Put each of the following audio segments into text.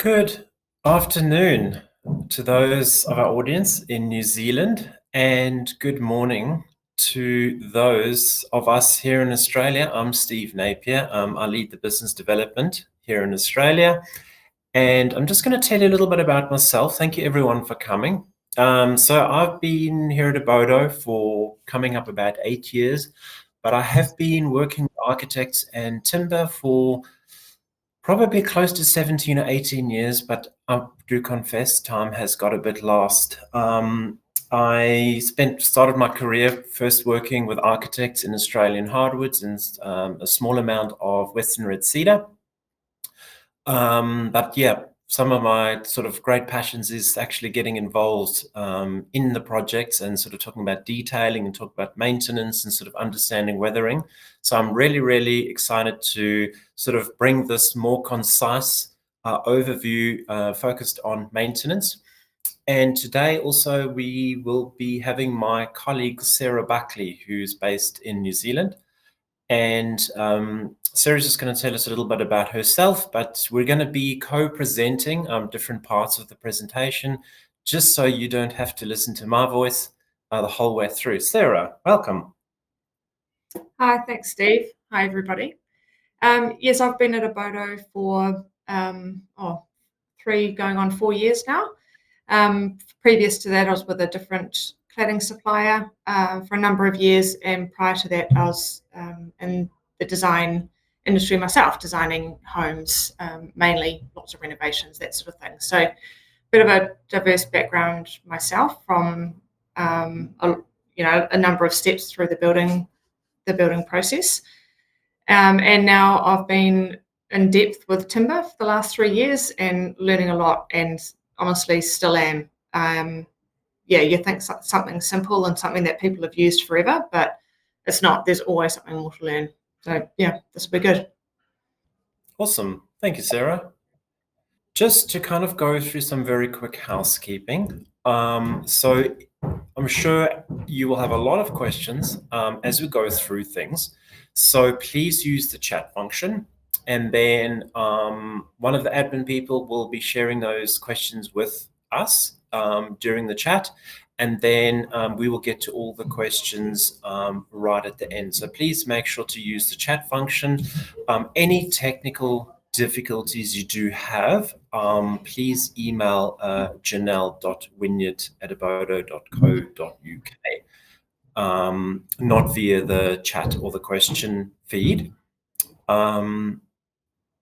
Good afternoon to those of our audience in New Zealand, and good morning to those of us here in Australia. I'm Steve Napier. I lead the business development here in Australia, and I'm just going to tell you a little bit about myself. Thank you everyone for coming. So I've been here at Abodo for coming up about 8 years, but I have been working with architects and timber for probably close to 17 or 18 years, but I do confess time has got a bit lost. I started my career first working with architects in Australian hardwoods and a small amount of Western red cedar. But yeah, some of my sort of great passions is actually getting involved in the projects and sort of talking about detailing and talk about maintenance and sort of understanding weathering. So I'm really, really excited to sort of bring this more concise overview focused on maintenance. And today also we will be having my colleague Sarah Buckley, who's based in New Zealand. And Sarah's just going to tell us a little bit about herself, but we're going to be co-presenting different parts of the presentation, just so you don't have to listen to my voice the whole way through. Sarah, welcome. Hi, thanks, Steve. Hi, everybody. Yes, I've been at Abodo for 3 going on 4 years now. Previous to that, I was with a different cladding supplier for a number of years, and prior to that I was in the design industry myself, designing homes, mainly lots of renovations, that sort of thing. So a bit of a diverse background myself from a number of steps through the building process, and now I've been in depth with timber for the last 3 years and learning a lot, and honestly still am. You think something simple and something that people have used forever, but it's not. There's always something more to learn. So yeah, this will be good. Awesome. Thank you, Sarah. Just to kind of go through some very quick housekeeping. So I'm sure you will have a lot of questions as we go through things. So please use the chat function, and then one of the admin people will be sharing those questions with us during the chat, and then we will get to all the questions right at the end. So please make sure to use the chat function. Any technical difficulties you do have, please email janelle.wynyard@abodo.co.uk, not via the chat or the question feed.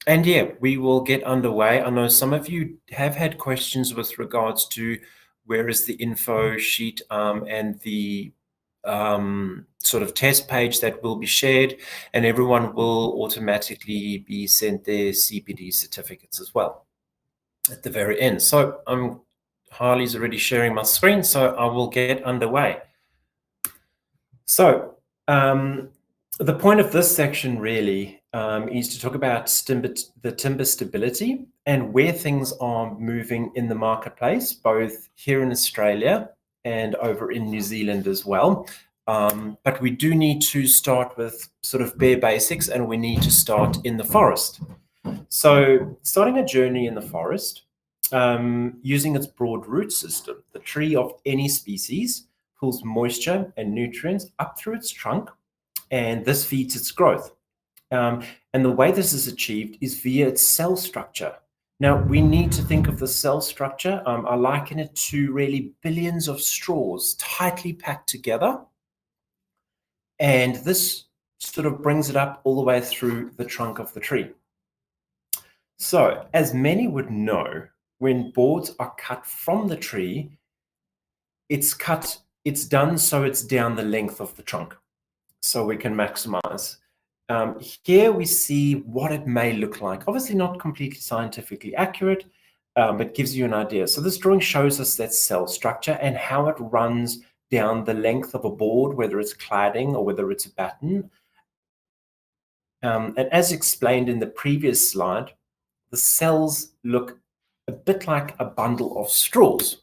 And yeah, we will get underway. I know some of you have had questions with regards to where is the info sheet and the sort of test page that will be shared, and everyone will automatically be sent their CPD certificates as well at the very end. So Harley's already sharing my screen, so I will get underway. So the point of this section really is to talk about the timber stability and where things are moving in the marketplace, both here in Australia and over in New Zealand as well. But we do need to start with sort of bare basics, and we need to start in the forest. So starting a journey in the forest, using its broad root system, the tree of any species pulls moisture and nutrients up through its trunk, and this feeds its growth. And the way this is achieved is via its cell structure. Now, we need to think of the cell structure. I liken it to really billions of straws tightly packed together. And this sort of brings it up all the way through the trunk of the tree. So, as many would know, when boards are cut from the tree, it's done so it's down the length of the trunk, so we can maximize. Here we see what it may look like. Obviously not completely scientifically accurate, but gives you an idea. So this drawing shows us that cell structure and how it runs down the length of a board, whether it's cladding or whether it's a batten. And as explained in the previous slide, the cells look a bit like a bundle of straws.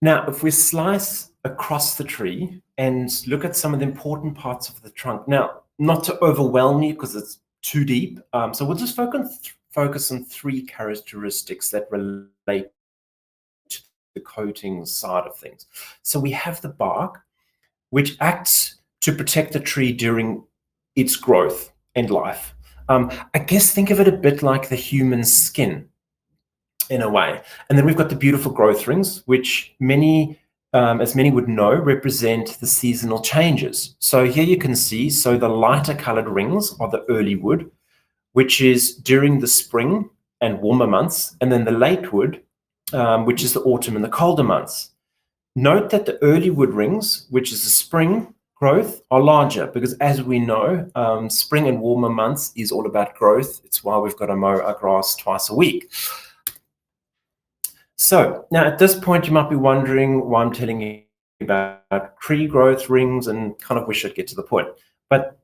Now, if we slice across the tree and look at some of the important parts of the trunk, now, not to overwhelm you because it's too deep, so we'll just focus focus on 3 characteristics that relate to the coatings side of things. So we have the bark, which acts to protect the tree during its growth and life. I guess think of it a bit like the human skin in a way. And then we've got the beautiful growth rings, which as many would know, represent the seasonal changes. So here you can see, so the lighter colored rings are the early wood, which is during the spring and warmer months, and then the late wood, which is the autumn and the colder months. Note that the early wood rings, which is the spring growth, are larger because, as we know, spring and warmer months is all about growth. It's why we've got to mow our grass twice a week. So now at this point, you might be wondering why I'm telling you about tree growth rings and kind of wish I'd get to the point. But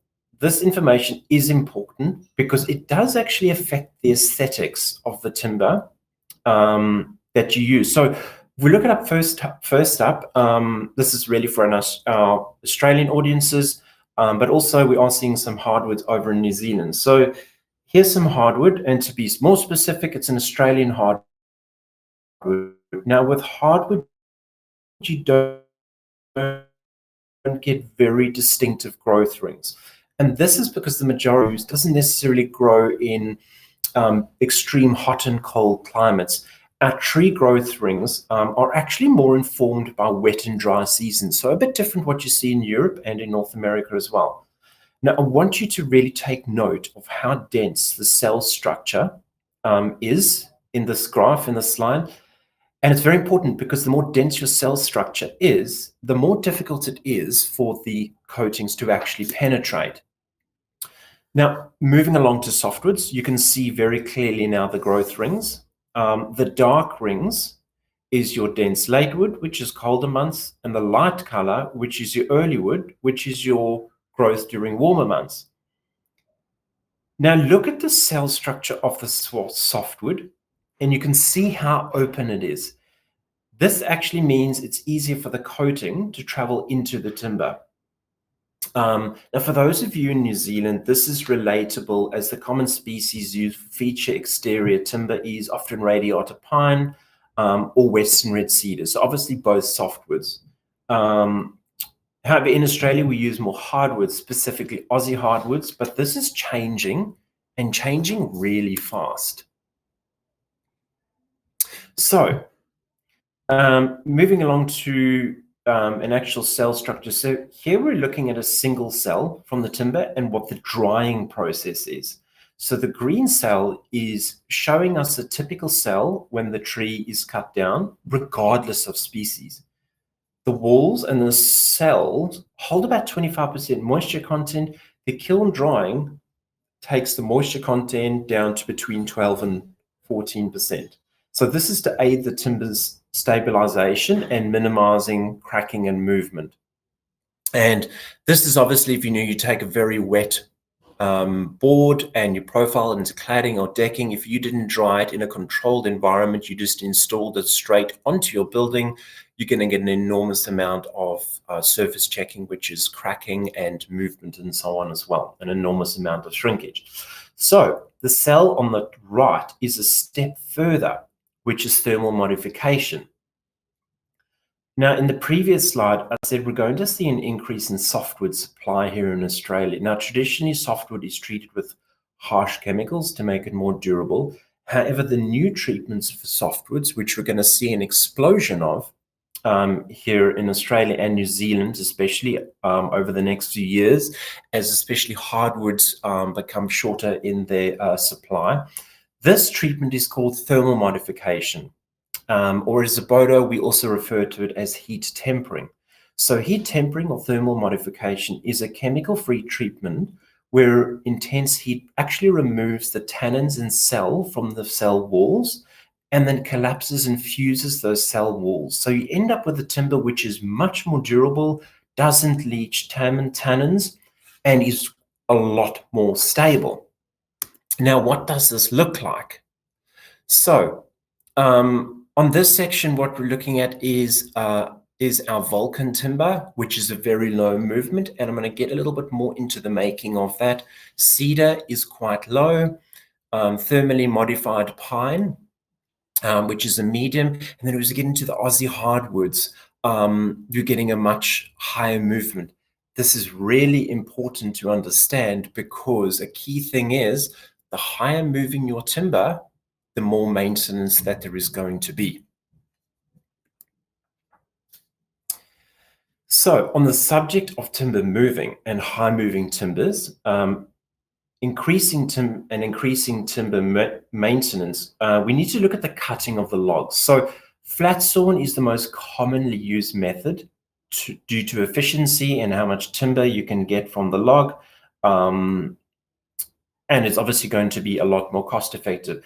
this information is important because it does actually affect the aesthetics of the timber that you use. So if we look it up first up, this is really for our Australian audiences, but also we are seeing some hardwoods over in New Zealand. So here's some hardwood, and to be more specific, it's an Australian hardwood. Now with hardwood, you don't get very distinctive growth rings. And this is because the majority doesn't necessarily grow in extreme hot and cold climates. Our tree growth rings are actually more informed by wet and dry seasons. So a bit different what you see in Europe and in North America as well. Now, I want you to really take note of how dense the cell structure is in this graph, in this line. And it's very important because the more dense your cell structure is, the more difficult it is for the coatings to actually penetrate. Now, moving along to softwoods, you can see very clearly now the growth rings. The dark rings is your dense late wood, which is colder months, and the light color, which is your early wood, which is your growth during warmer months. Now, look at the cell structure of the softwood, and you can see how open it is. This actually means it's easier for the coating to travel into the timber. Now, for those of you in New Zealand, this is relatable as the common species used for feature exterior timber is often radiata pine or western red cedar. So obviously both softwoods. However, in Australia, we use more hardwoods, specifically Aussie hardwoods, but this is changing and changing really fast. So moving along to an actual cell structure. So here we're looking at a single cell from the timber and what the drying process is. So the green cell is showing us a typical cell when the tree is cut down, regardless of species. The walls and the cells hold about 25% moisture content. The kiln drying takes the moisture content down to between 12 and 14%. So this is to aid the timber's stabilization and minimizing cracking and movement. And this is obviously, if you take a very wet board and you profile it into cladding or decking, if you didn't dry it in a controlled environment, you just installed it straight onto your building, you're going to get an enormous amount of surface checking, which is cracking and movement and so on as well, an enormous amount of shrinkage. So the cell on the right is a step further, which is thermal modification. Now, in the previous slide, I said we're going to see an increase in softwood supply here in Australia. Now, traditionally, softwood is treated with harsh chemicals to make it more durable. However, the new treatments for softwoods, which we're going to see an explosion of here in Australia and New Zealand, especially over the next few years, as especially hardwoods become shorter in their supply. This treatment is called thermal modification. Or as Abodo, we also refer to it as heat tempering. So heat tempering or thermal modification is a chemical-free treatment where intense heat actually removes the tannins in cell from the cell walls and then collapses and fuses those cell walls. So you end up with a timber which is much more durable, doesn't leach tannins, and is a lot more stable. Now, what does this look like? So on this section, what we're looking at is our Vulcan timber, which is a very low movement, and I'm going to get a little bit more into the making of that. Cedar is quite low. thermally modified pine, which is a medium. And then as you get into the Aussie hardwoods, you're getting a much higher movement. This is really important to understand, because a key thing is the higher moving your timber, the more maintenance that there is going to be. So on the subject of timber moving and high moving timbers, increasing timber maintenance, we need to look at the cutting of the logs. So flat sawn is the most commonly used method due to efficiency and how much timber you can get from the log. And it's obviously going to be a lot more cost effective.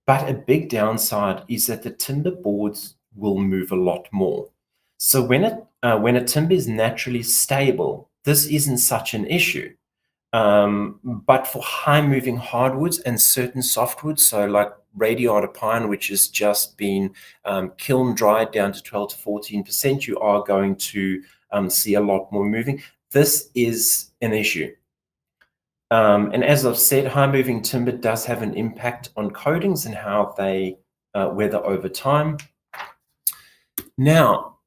But a big downside is that the timber boards will move a lot more. So when a timber is naturally stable, this isn't such an issue. But for high moving hardwoods and certain softwoods, so like radiata pine, which has just been kiln dried down to 12 to 14%, you are going to see a lot more moving. This is an issue. And as I've said, high moving timber does have an impact on coatings and how they weather over time. Now,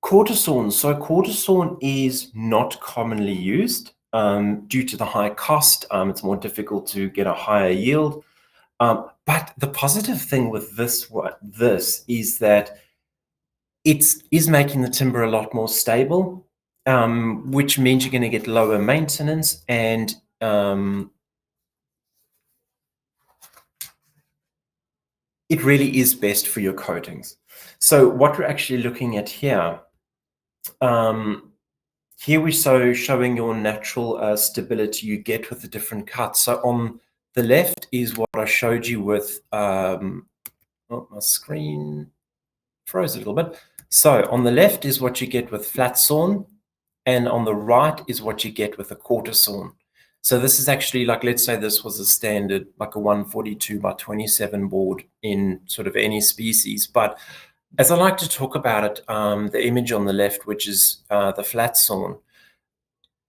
quarter sawn. So quarter sawn is not commonly used due to the high cost. It's more difficult to get a higher yield. But the positive thing with this is that it is making the timber a lot more stable, which means you're going to get lower maintenance, and it really is best for your coatings. So what we're actually looking at here, here we're showing your natural stability you get with the different cuts. So on the left is what I showed you with, oh, my screen froze a little bit. So on the left is what you get with flat sawn, and on the right is what you get with a quarter sawn. So this is actually, like, let's say this was a standard, like a 142 by 27 board in sort of any species. But as I like to talk about it, the image on the left, which is the flat sawn,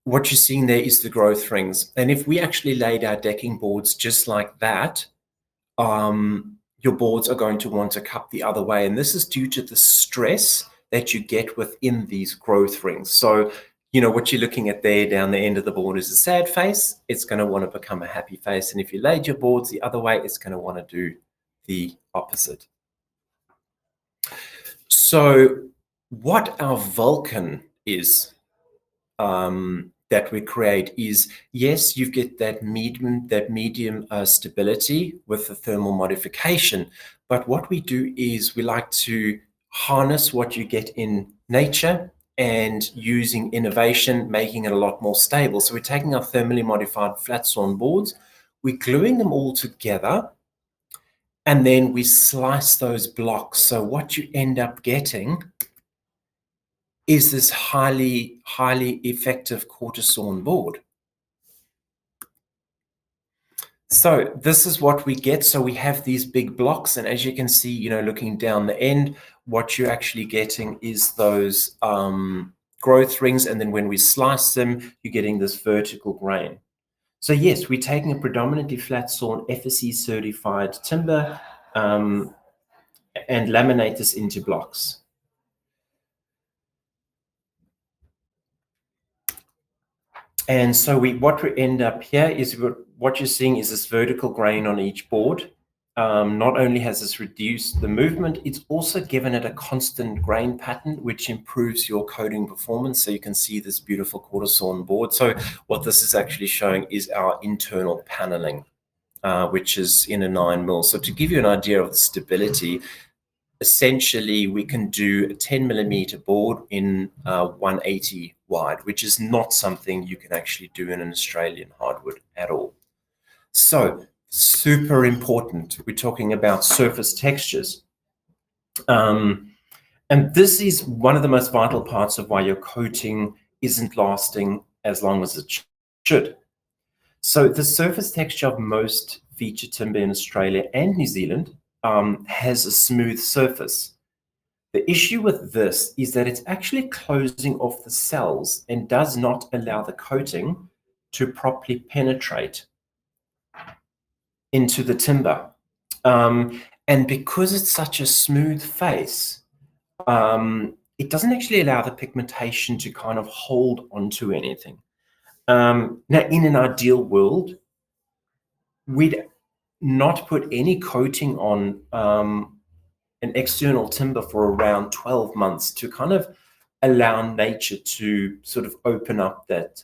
what you're seeing there is the growth rings. And if we actually laid our decking boards just like that, your boards are going to want to cup the other way. And this is due to the stress that you get within these growth rings. So, you know, what you're looking at there down the end of the board is a sad face. It's going to want to become a happy face. And if you laid your boards the other way, it's going to want to do the opposite. So what our Vulcan is, that we create is, yes, you get that medium stability with the thermal modification. But what we do is we like to harness what you get in nature and using innovation, making it a lot more stable. So we're taking our thermally modified flat sawn boards, we're gluing them all together, and then we slice those blocks. So what you end up getting is this highly effective quarter sawn board. So this is what we get. So we have these big blocks, and as you can see, you know, looking down the end, what you're actually getting is those growth rings, and then when we slice them, you're getting this vertical grain. So yes, we're taking a predominantly flat sawn FSC certified timber and laminate this into blocks. And so what we end up here is what you're seeing is this vertical grain on each board. Not only has this reduced the movement, it's also given it a constant grain pattern, which improves your coating performance. So you can see this beautiful quarter sawn board. So what this is actually showing is our internal paneling, which is in a 9mm. So to give you an idea of the stability, essentially we can do a 10mm board in 180 wide, which is not something you can actually do in an Australian hardwood at all. So super important, we're talking about surface textures. And this is one of the most vital parts of why your coating isn't lasting as long as it should. So the surface texture of most feature timber in Australia and New Zealand has a smooth surface. The issue with this is that it's actually closing off the cells and does not allow the coating to properly penetrate. into the timber. And because it's such a smooth face, it doesn't actually allow the pigmentation to kind of hold onto anything. Now, in an ideal world, we'd not put any coating on an external timber for around 12 months to kind of allow nature to sort of open up that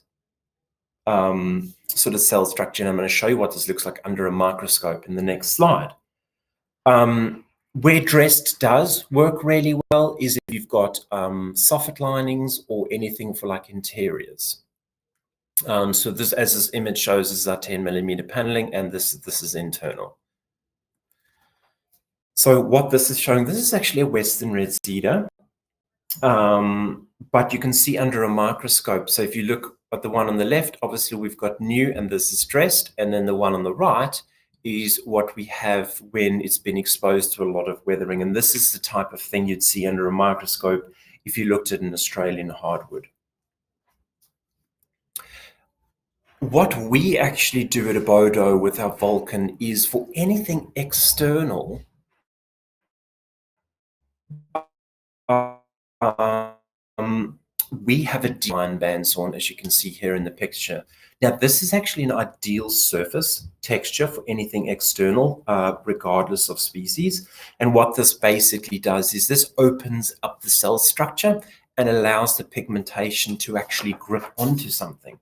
sort of cell structure. And I'm going to show you what this looks like under a microscope in the next slide. Where dressed does work really well is if you've got soffit linings or anything for like interiors. So this, as this image shows, is our 10mm paneling, and this is internal. So what this is showing, this is actually a Western red cedar, but you can see under a microscope. So if you look at the one on the left, obviously we've got new and this is dressed, and then the one on the right is what we have when it's been exposed to a lot of weathering. And this is the type of thing you'd see under a microscope if you looked at an Australian hardwood. What we actually do at Abodo with our Vulcan is for anything external, we have a design bandsawn, as you can see here in the picture. Now, this is actually an ideal surface texture for anything external, regardless of species. And what this basically does is this opens up the cell structure and allows the pigmentation to actually grip onto something.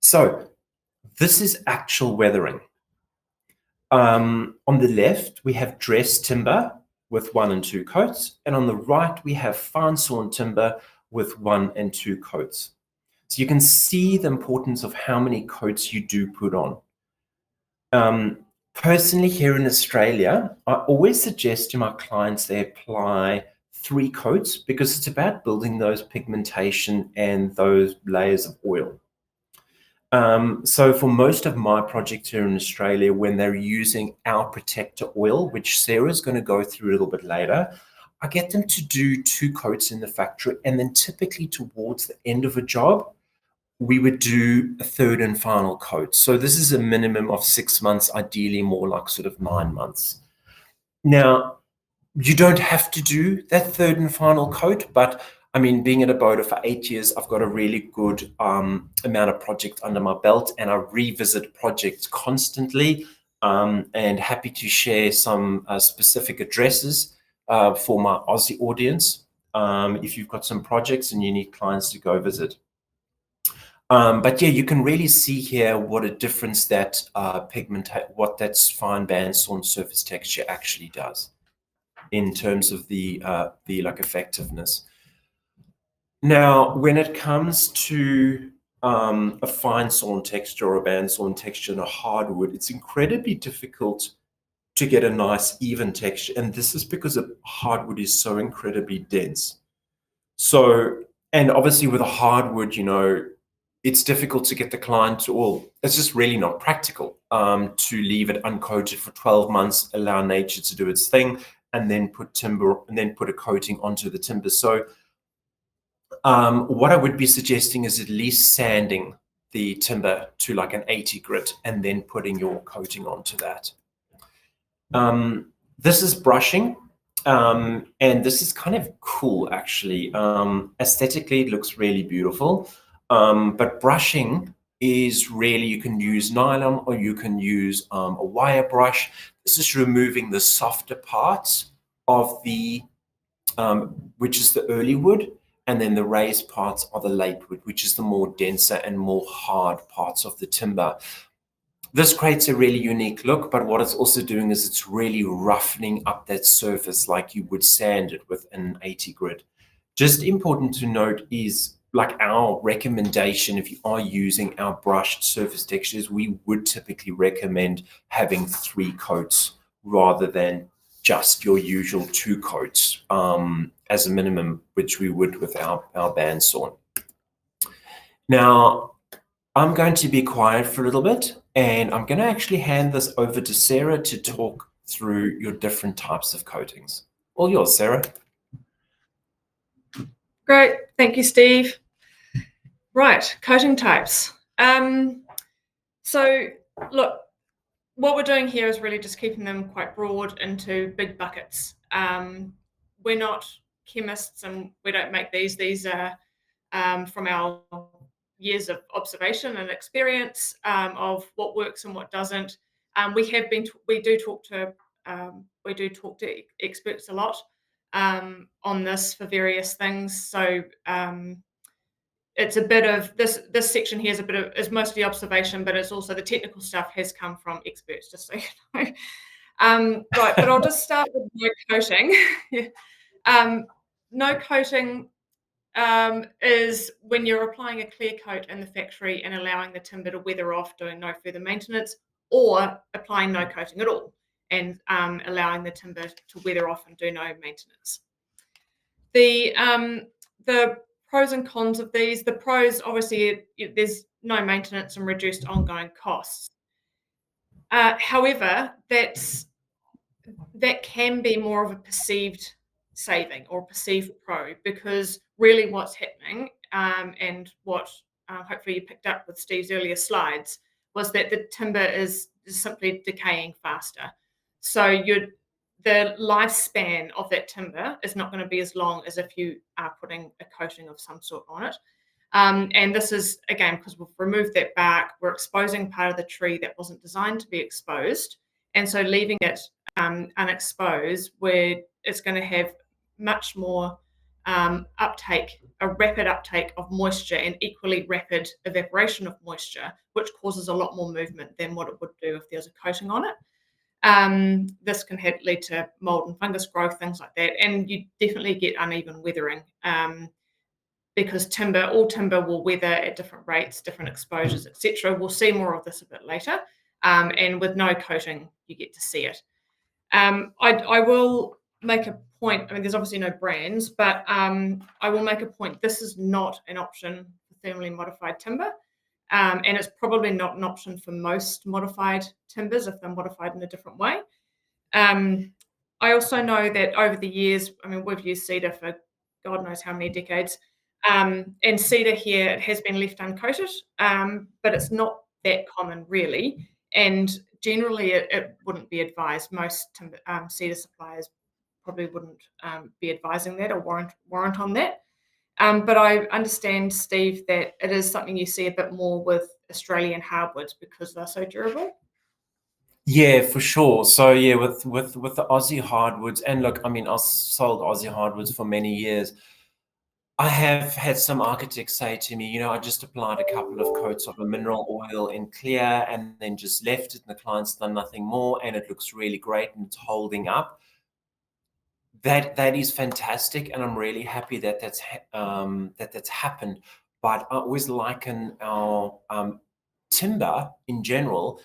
So this is actual weathering. On the left, we have dressed timber with 1 and 2 coats, and on the right, we have fine sawn timber with 1 and 2 coats. So you can see the importance of how many coats you do put on. Personally, here in Australia, I always suggest to my clients they apply 3 coats because it's about building those pigmentation and those layers of oil. So for most of my projects here in Australia, when they're using our protector oil, which Sarah's going to go through a little bit later, I get them to do 2 coats in the factory, and then typically towards the end of a job, we would do a 3rd and final coat. So this is a minimum of 6 months, ideally more like sort of 9 months. Now, you don't have to do that 3rd and final coat, but I mean, being at Abodo for 8 years, I've got a really good amount of projects under my belt, and I revisit projects constantly, and happy to share some specific addresses for my Aussie audience if you've got some projects and you need clients to go visit. But yeah, you can really see here what a difference that what that fine bandsawn surface texture actually does in terms of the like effectiveness. Now, when it comes to a fine sawn texture or a bandsawn texture in a hardwood, it's incredibly difficult to get a nice even texture, and this is because a hardwood is so incredibly dense. So, and obviously with a hardwood, you know, it's difficult to get the client to, well, it's just really not practical to leave it uncoated for 12 months, allow nature to do its thing, and then put timber and then put a coating onto the timber. So what I would be suggesting is at least sanding the timber to like an 80 grit and then putting your coating onto that. This is brushing, and this is kind of cool actually. Aesthetically, it looks really beautiful. But brushing is really, you can use nylon or you can use a wire brush. This is removing the softer parts of the, which is the early wood, and then the raised parts are the late wood, which is the more denser and more hard parts of the timber. This creates a really unique look, but what it's also doing is it's really roughening up that surface like you would sand it with an 80 grit. Just important to note is, like, our recommendation, if you are using our brushed surface textures, we would typically recommend having 3 coats rather than just your usual 2 coats as a minimum, which we would with our bandsawn. Now, I'm going to be quiet for a little bit, and I'm going to actually hand this over to Sarah to talk through your different types of coatings. All yours, Sarah. Great, thank you, Steve. Right, coating types. So Look, what we're doing here is really just keeping them quite broad into big buckets. We're not chemists and we don't make these. These are from our years of observation and experience of what works and what doesn't. We do talk to experts a lot on this for various things. So it's a bit of this section here is mostly observation, but it's also the technical stuff has come from experts, just so you know. Right, but I'll just start with no coating. No coating is when you're applying a clear coat in the factory and allowing the timber to weather off, doing no further maintenance, or applying no coating at all and allowing the timber to weather off and do no maintenance. The pros and cons of these. The pros, obviously, there's no maintenance and reduced ongoing costs. However, that can be more of a perceived saving or perceived pro, because really what's happening and what hopefully you picked up with Steve's earlier slides was that the timber is simply decaying faster. So the lifespan of that timber is not going to be as long as if you are putting a coating of some sort on it. And this is, again, because we've removed that bark, we're exposing part of the tree that wasn't designed to be exposed. And so leaving it unexposed, where it's going to have much more a rapid uptake of moisture and equally rapid evaporation of moisture, which causes a lot more movement than what it would do if there's a coating on it. This can lead to mold and fungus growth, things like that, and you definitely get uneven weathering because all timber will weather at different rates, different exposures, etc. We'll see more of this a bit later, and with no coating, you get to see it. I will make a point. I mean, there's obviously no brands, but I will make a point. This is not an option for thermally modified timber. And it's probably not an option for most modified timbers if they're modified in a different way. I also know that over the years, I mean, we've used cedar for God knows how many decades. And cedar here, it has been left uncoated, but it's not that common really. And generally, it wouldn't be advised. Most timber, cedar suppliers probably wouldn't be advising that or warrant on that. But I understand, Steve, that it is something you see a bit more with Australian hardwoods because they're so durable. Yeah, for sure. So yeah, with the Aussie hardwoods, and look, I mean, I've sold Aussie hardwoods for many years. I have had some architects say to me, I just applied a couple of coats of a mineral oil in clear and then just left it, and the client's done nothing more, and it looks really great and it's holding up. That is fantastic, and I'm really happy that that's happened. But I always liken our timber in general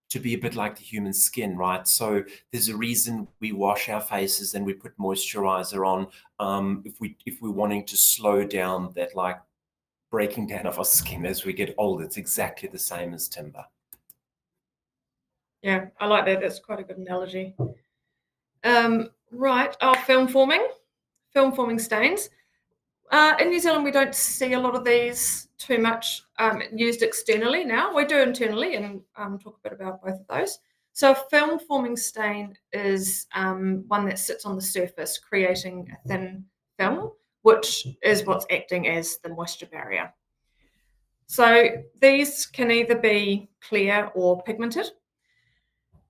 to be a bit like the human skin, right? So there's a reason we wash our faces and we put moisturizer on if we're wanting to slow down that like breaking down of our skin as we get older. It's exactly the same as timber. Yeah, I like that. That's quite a good analogy. Right, film forming stains. In New Zealand, we don't see a lot of these too much used externally now. We do internally, and talk a bit about both of those. So a film forming stain is one that sits on the surface, creating a thin film, which is what's acting as the moisture barrier. So these can either be clear or pigmented.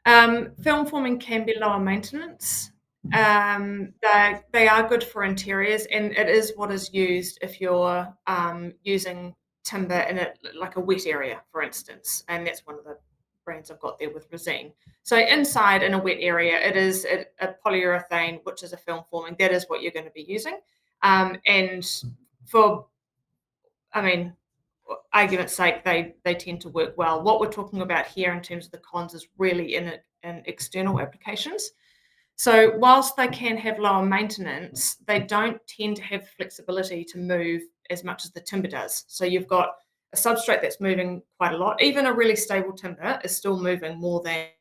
Film forming can be lower maintenance. They are good for interiors, and it is what is used if you're using timber in like a wet area, for instance, and that's one of the brands I've got there with Resine. So inside in a wet area, it is a polyurethane, which is a film forming. That is what you're going to be using, and for, I mean, argument's sake, they tend to work well. What we're talking about here in terms of the cons is really in external applications. So whilst they can have lower maintenance, they don't tend to have flexibility to move as much as the timber does. So you've got a substrate that's moving quite a lot. Even a really stable timber is still moving more than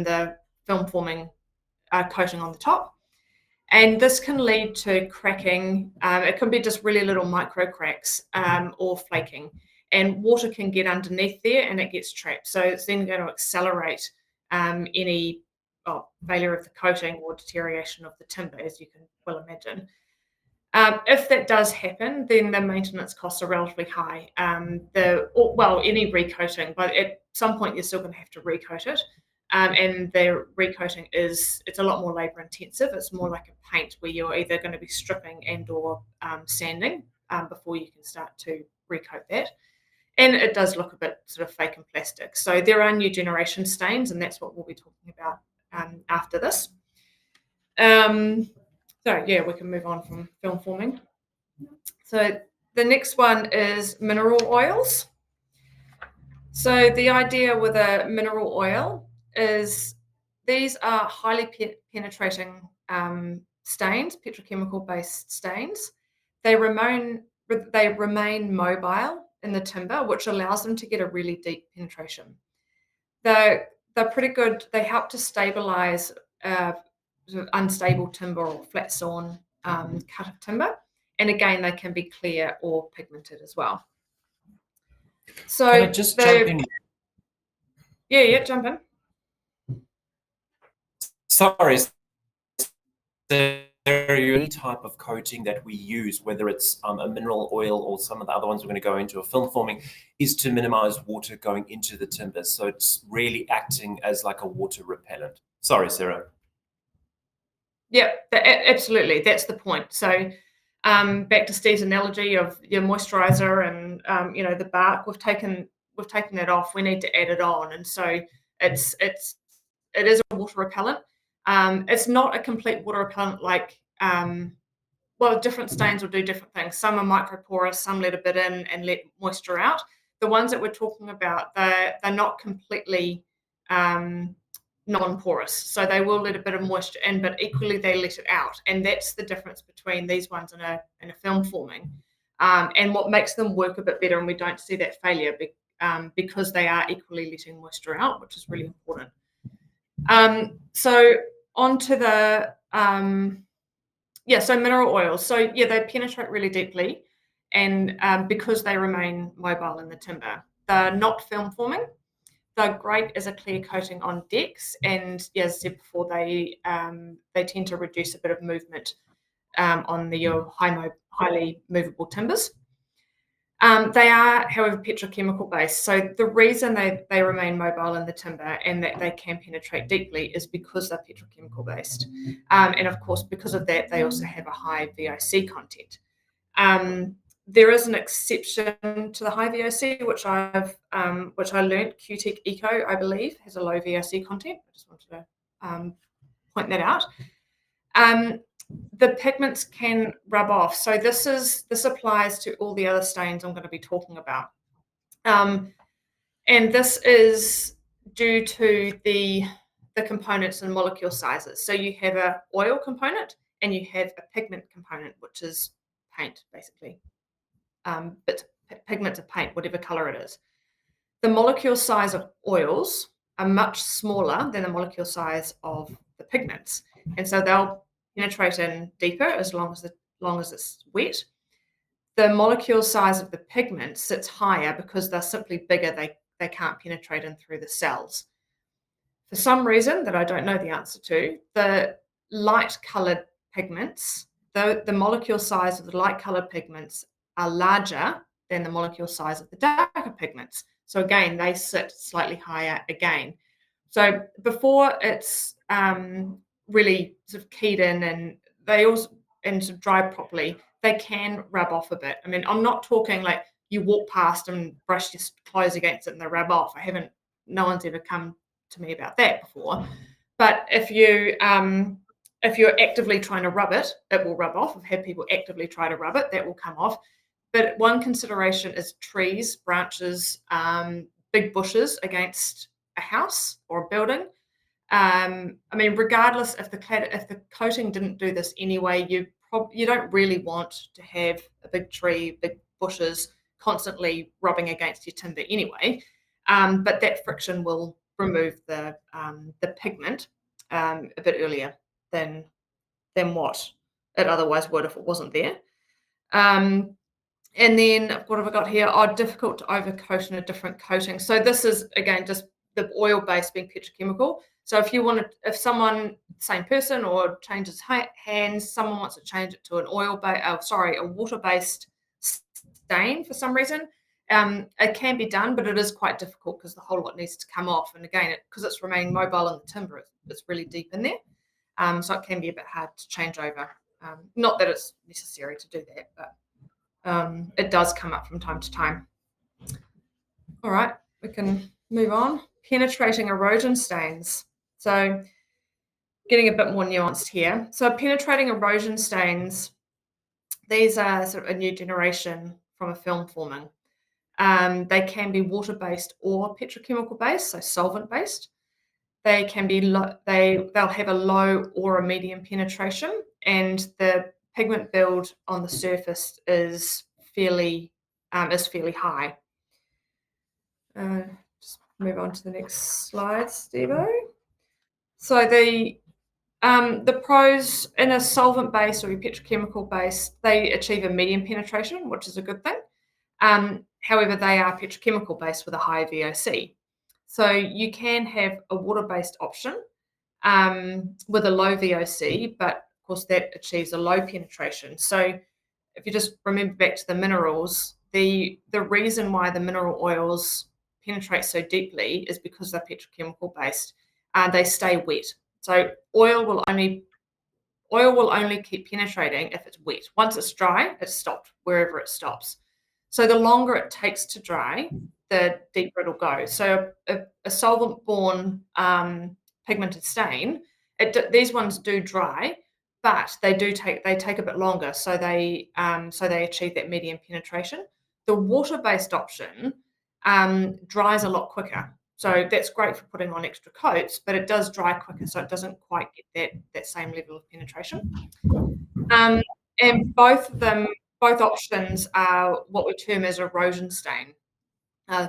the film forming coating on the top. And this can lead to cracking. It can be just really little micro cracks or flaking. and water can get underneath there and it gets trapped. So it's then going to accelerate any failure of the coating or deterioration of the timber, as you can well imagine. If that does happen, then the maintenance costs are relatively high. Any recoating, but at some point you're still going to have to recoat it. And the recoating it's a lot more labor intensive. It's more like a paint where you're either going to be stripping and or sanding before you can start to recoat that. And it does look a bit sort of fake and plastic. So there are new generation stains, and that's what we'll be talking about after this. So yeah, we can move on from film forming. So the next one is mineral oils. So the idea with a mineral oil is these are highly penetrating stains, petrochemical-based stains. They remain mobile in the timber, which allows them to get a really deep penetration. They're pretty good. They help to stabilize sort of unstable timber or flat sawn cut of timber. And again, they can be clear or pigmented as well. So can I just jump in? Yeah, jump in. Sorry, is there any type of coating that we use, whether it's a mineral oil or some of the other ones we're going to go into, a film forming, is to minimize water going into the timber. So it's really acting as like a water repellent. Sorry, Sarah. Yeah, absolutely. That's the point. So back to Steve's analogy of your moisturizer and the bark, we've taken that off. We need to add it on, and so it is a water repellent. It's not a complete water repellent like different stains will do different things. Some are microporous, some let a bit in and let moisture out. The ones that we're talking about, they're not completely non-porous, so they will let a bit of moisture in, but equally they let it out, and that's the difference between these ones and a film forming, and what makes them work a bit better, and we don't see that failure because they are equally letting moisture out, which is really important. So onto the so mineral oils. So yeah, they penetrate really deeply, and because they remain mobile in the timber, they're not film forming. They're great as a clear coating on decks, and as I said before, they tend to reduce a bit of movement on your highly movable timbers. They are, however, petrochemical based. So the reason they remain mobile in the timber and that they can penetrate deeply is because they're petrochemical based, and of course, because of that, they also have a high VOC content. There is an exception to the high VOC, which I learned. QTech Eco, I believe, has a low VOC content. I just wanted to point that out. The pigments can rub off. So this applies to all the other stains I'm going to be talking about, and this is due to the components and molecule sizes. So you have an oil component and you have a pigment component, which is paint, basically. But pigments of paint, whatever color it is. The molecule size of oils are much smaller than the molecule size of the pigments, and so they'll penetrate in deeper as long as it's wet. The molecule size of the pigment sits higher because they're simply bigger. They can't penetrate in through the cells. For some reason that I don't know the answer to, the light-colored pigments, the molecule size of the light-colored pigments are larger than the molecule size of the darker pigments. So again, they sit slightly higher again. So before it's really sort of keyed in and sort of dried properly, they can rub off a bit. I mean, I'm not talking like you walk past and brush your clothes against it and they rub off. No one's ever come to me about that before. But if you're actively trying to rub it, it will rub off. I've had people actively try to rub it, that will come off. But one consideration is trees, branches, big bushes against a house or a building. I mean, regardless if the coating didn't do this anyway, you don't really want to have a big tree, big bushes constantly rubbing against your timber anyway. But that friction will remove the pigment a bit earlier than what it otherwise would if it wasn't there. And then what have I got here? Oh, difficult to overcoat in a different coating. So this is, again, just the oil base being petrochemical. So if someone, same person, or changes hands, someone wants to change it to an a water-based stain for some reason, it can be done, but it is quite difficult because the whole lot needs to come off. And again, because it's remaining mobile in the timber, it's really deep in there. So it can be a bit hard to change over. Not that it's necessary to do that, but it does come up from time to time. All right, we can move on. Penetrating erosion stains. So getting a bit more nuanced here. So penetrating erosion stains, these are sort of a new generation from a film forming. They can be water-based or petrochemical based, so solvent-based. They can be they'll have a low or a medium penetration, and the pigment build on the surface is fairly high. Just move on to the next slide, Stevo. So the pros in a solvent base or a petrochemical base, they achieve a medium penetration, which is a good thing. However, they are petrochemical based with a high VOC. So you can have a water-based option with a low VOC, but of course that achieves a low penetration. So if you just remember back to the minerals, the reason why the mineral oils penetrate so deeply is because they're petrochemical based. They stay wet. So oil will only keep penetrating if it's wet. Once it's dry, it's stopped wherever it stops. So the longer it takes to dry, the deeper it'll go. So a solvent-borne pigmented stain, these ones do dry, but they take a bit longer. So they achieve that medium penetration. The water-based option dries a lot quicker. So that's great for putting on extra coats, but it does dry quicker, so it doesn't quite get that same level of penetration. And both options are what we term as erosion stain,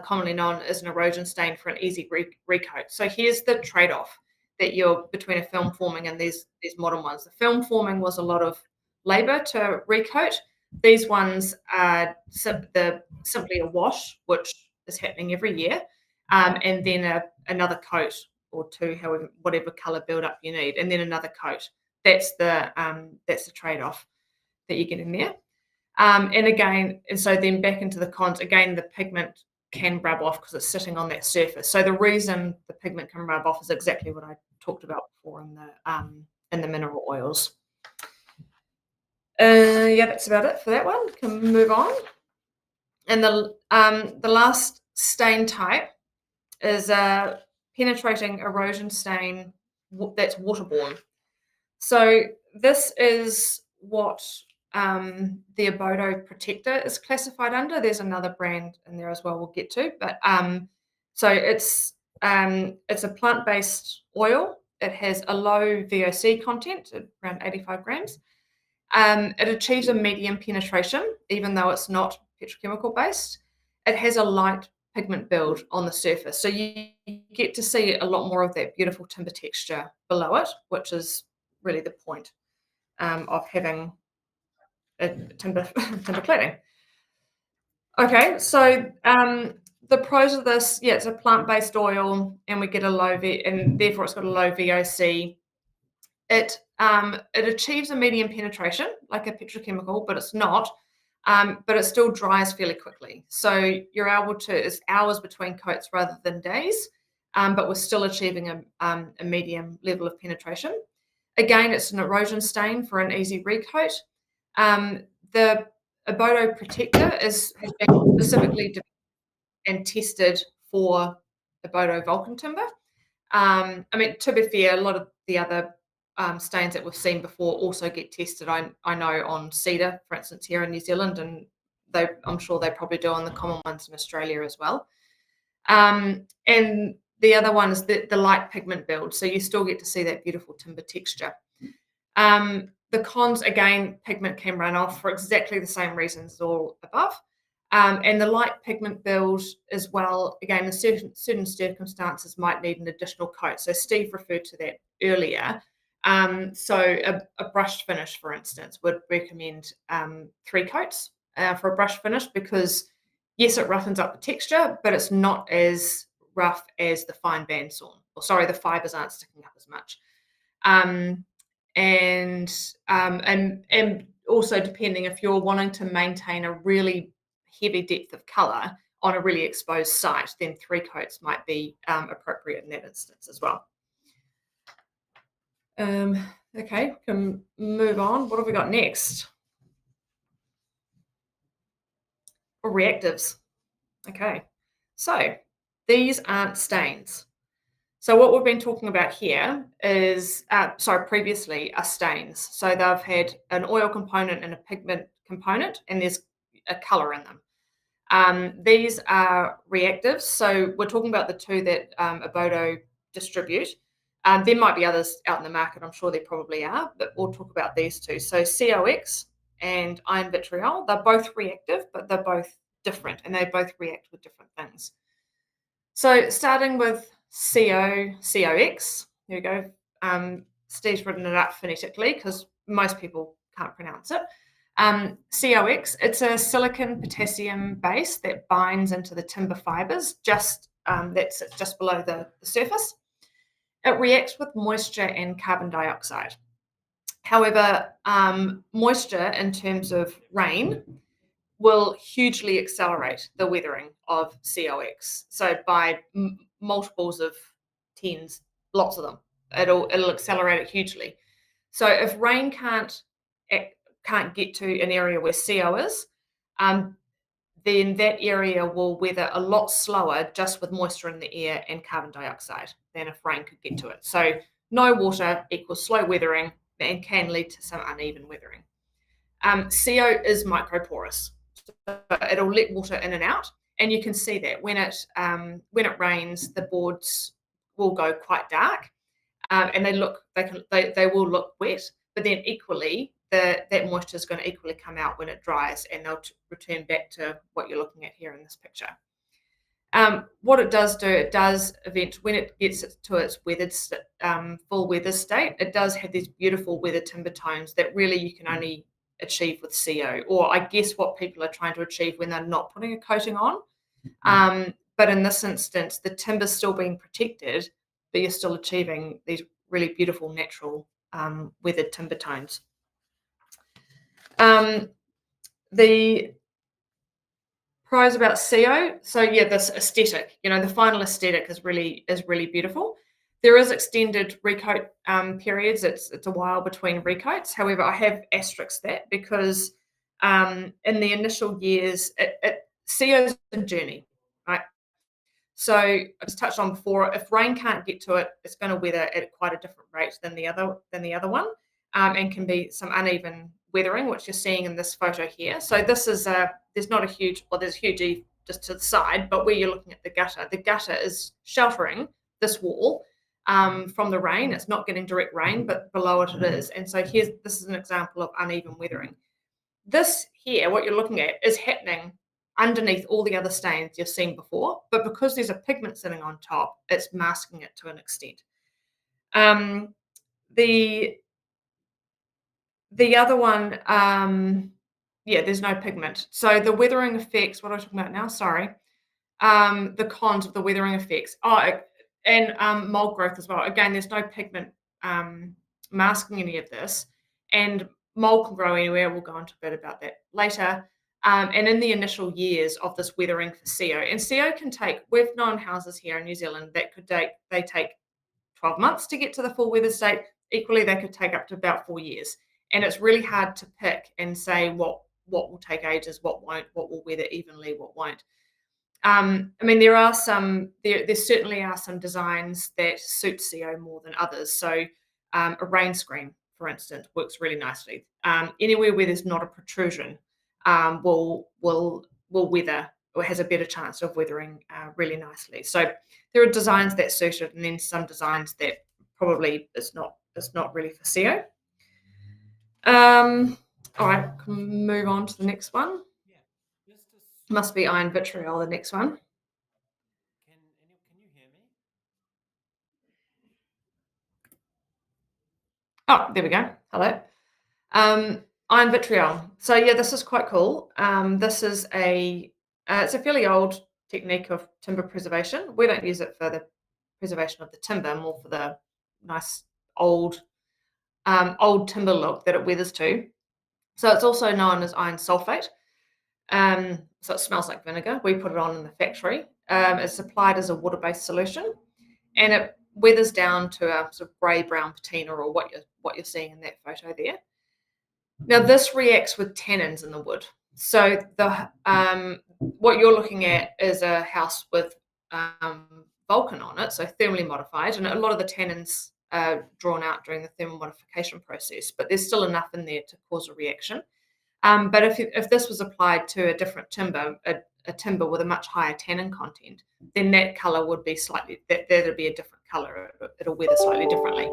commonly known as an erosion stain for an easy recoat. So here's the trade-off that you're between a film forming and these modern ones. The film forming was a lot of labour to recoat. These ones are simply a wash, which is happening every year, and then another coat or two, whatever colour build-up you need, and then another coat. That's the trade-off that you get in there. And so then back into the cons, again, the pigment can rub off because it's sitting on that surface. So the reason the pigment can rub off is exactly what I talked about before in the mineral oils. Yeah, that's about it for that one. Can move on. And the last stain type is a penetrating erosion stain that's waterborne. So this is what the Abodo protector is classified under. There's another brand in there as well we'll get to, but so it's a plant-based oil. It has a low VOC content, around 85 grams. It achieves a medium penetration, even though it's not petrochemical based. It has a light pigment build on the surface, so you get to see a lot more of that beautiful timber texture below it, which is really the point of having a timber cladding. Okay, so the pros of this, yeah, it's a plant-based oil, and we get a low and therefore it's got a low VOC. It achieves a medium penetration like a petrochemical, but it's not. But it still dries fairly quickly. So you're able to, it's hours between coats rather than days, but we're still achieving a medium level of penetration. Again, it's an erosion stain for an easy recoat. The Abodo protector has been specifically developed and tested for Abodo Vulcan timber. I mean, to be fair, a lot of the other stains that we've seen before also get tested. I know on cedar, for instance, here in New Zealand, and I'm sure they probably do on the common ones in Australia as well. And the other one is the light pigment build, so you still get to see that beautiful timber texture. The cons, again, pigment can run off for exactly the same reasons as all above. And the light pigment build as well, again, in certain circumstances might need an additional coat. So Steve referred to that earlier. So a brushed finish, for instance, would recommend 3 coats for a brush finish because, yes, it roughens up the texture, but it's not as rough as the fine band sawn. Or sorry, the fibers aren't sticking up as much. And also depending if you're wanting to maintain a really heavy depth of color on a really exposed site, then 3 coats might be appropriate in that instance as well. Okay, can move on. What have we got next? Reactives. Okay, so these aren't stains. So what we've been talking about here is, previously are stains. So they've had an oil component and a pigment component, and there's a colour in them. These are reactives. So we're talking about the 2 that Abodo distribute. There might be others out in the market. I'm sure there probably are, but we'll talk about these 2. So COX and iron vitriol, they're both reactive, but they're both different, and they both react with different things. So starting with COX, here we go. Steve's written it up phonetically because most people can't pronounce it. COX, it's a silicon potassium base that binds into the timber fibers just below the surface. It reacts with moisture and carbon dioxide. However, moisture in terms of rain will hugely accelerate the weathering of COX. So by multiples of tens, lots of them, it'll accelerate it hugely. So if rain can't get to an area where CO is, then that area will weather a lot slower just with moisture in the air and carbon dioxide than if rain could get to it. So no water equals slow weathering and can lead to some uneven weathering. CO is microporous. It'll let water in and out, and you can see that when it rains, the boards will go quite dark, and they will look wet. But then equally, that moisture is going to equally come out when it dries, and they'll return back to what you're looking at here in this picture. What it does do, when it gets to its weathered full weather state, it does have these beautiful weathered timber tones that really you can only achieve with CO, or I guess what people are trying to achieve when they're not putting a coating on. But in this instance, the timber's still being protected, but you're still achieving these really beautiful natural weathered timber tones. The pros about CO, so yeah, this aesthetic, the final aesthetic is really beautiful. There is extended recoat periods. It's a while between recoats. However, I have asterisked that because in the initial years, CO is a journey, right? So I just touched on before, if rain can't get to it, it's going to weather at quite a different rate than the other one, and can be some uneven weathering, which you're seeing in this photo here. So this is there's not a huge, well, there's a huge E just to the side, but where you're looking at the gutter is sheltering this wall from the rain. It's not getting direct rain, but below it is. And so this is an example of uneven weathering. This here, what you're looking at, is happening underneath all the other stains you've seen before, but because there's a pigment sitting on top, it's masking it to an extent. The other one, there's no pigment. So the weathering effects, what am I talking about now? Sorry. The cons of the weathering effects. And mold growth as well. Again, there's no pigment masking any of this, and mold can grow anywhere. We'll go into a bit about that later. And in the initial years of this weathering for CO, and CO can take, we've known houses here in New Zealand that they take 12 months to get to the full weather state. Equally, they could take up to about 4 years. And it's really hard to pick and say what will take ages, what won't, what will weather evenly, what won't. There certainly are some designs that suit CO more than others. So a rain screen, for instance, works really nicely. Anywhere where there's not a protrusion will weather, or has a better chance of weathering really nicely. So there are designs that suit it, and then some designs that probably it's not really for CO. All right, can move on to the next one. Must be iron vitriol, the next one. Can you hear me? Oh, there we go. Hello. Iron vitriol. So yeah, this is quite cool. This is it's a fairly old technique of timber preservation. We don't use it for the preservation of the timber, more for the nice old timber look that it weathers to. So it's also known as iron sulfate. So it smells like vinegar. We put it on in the factory. It's applied as a water-based solution, and it weathers down to a sort of grey-brown patina, or what you're seeing in that photo there. Now this reacts with tannins in the wood. So the what you're looking at is a house with Vulcan on it, so thermally modified, and a lot of the tannins are drawn out during the thermal modification process, but there's still enough in there to cause a reaction. But if this was applied to a different timber, a timber with a much higher tannin content, then that colour would be that'd be a different colour. It'll weather slightly differently.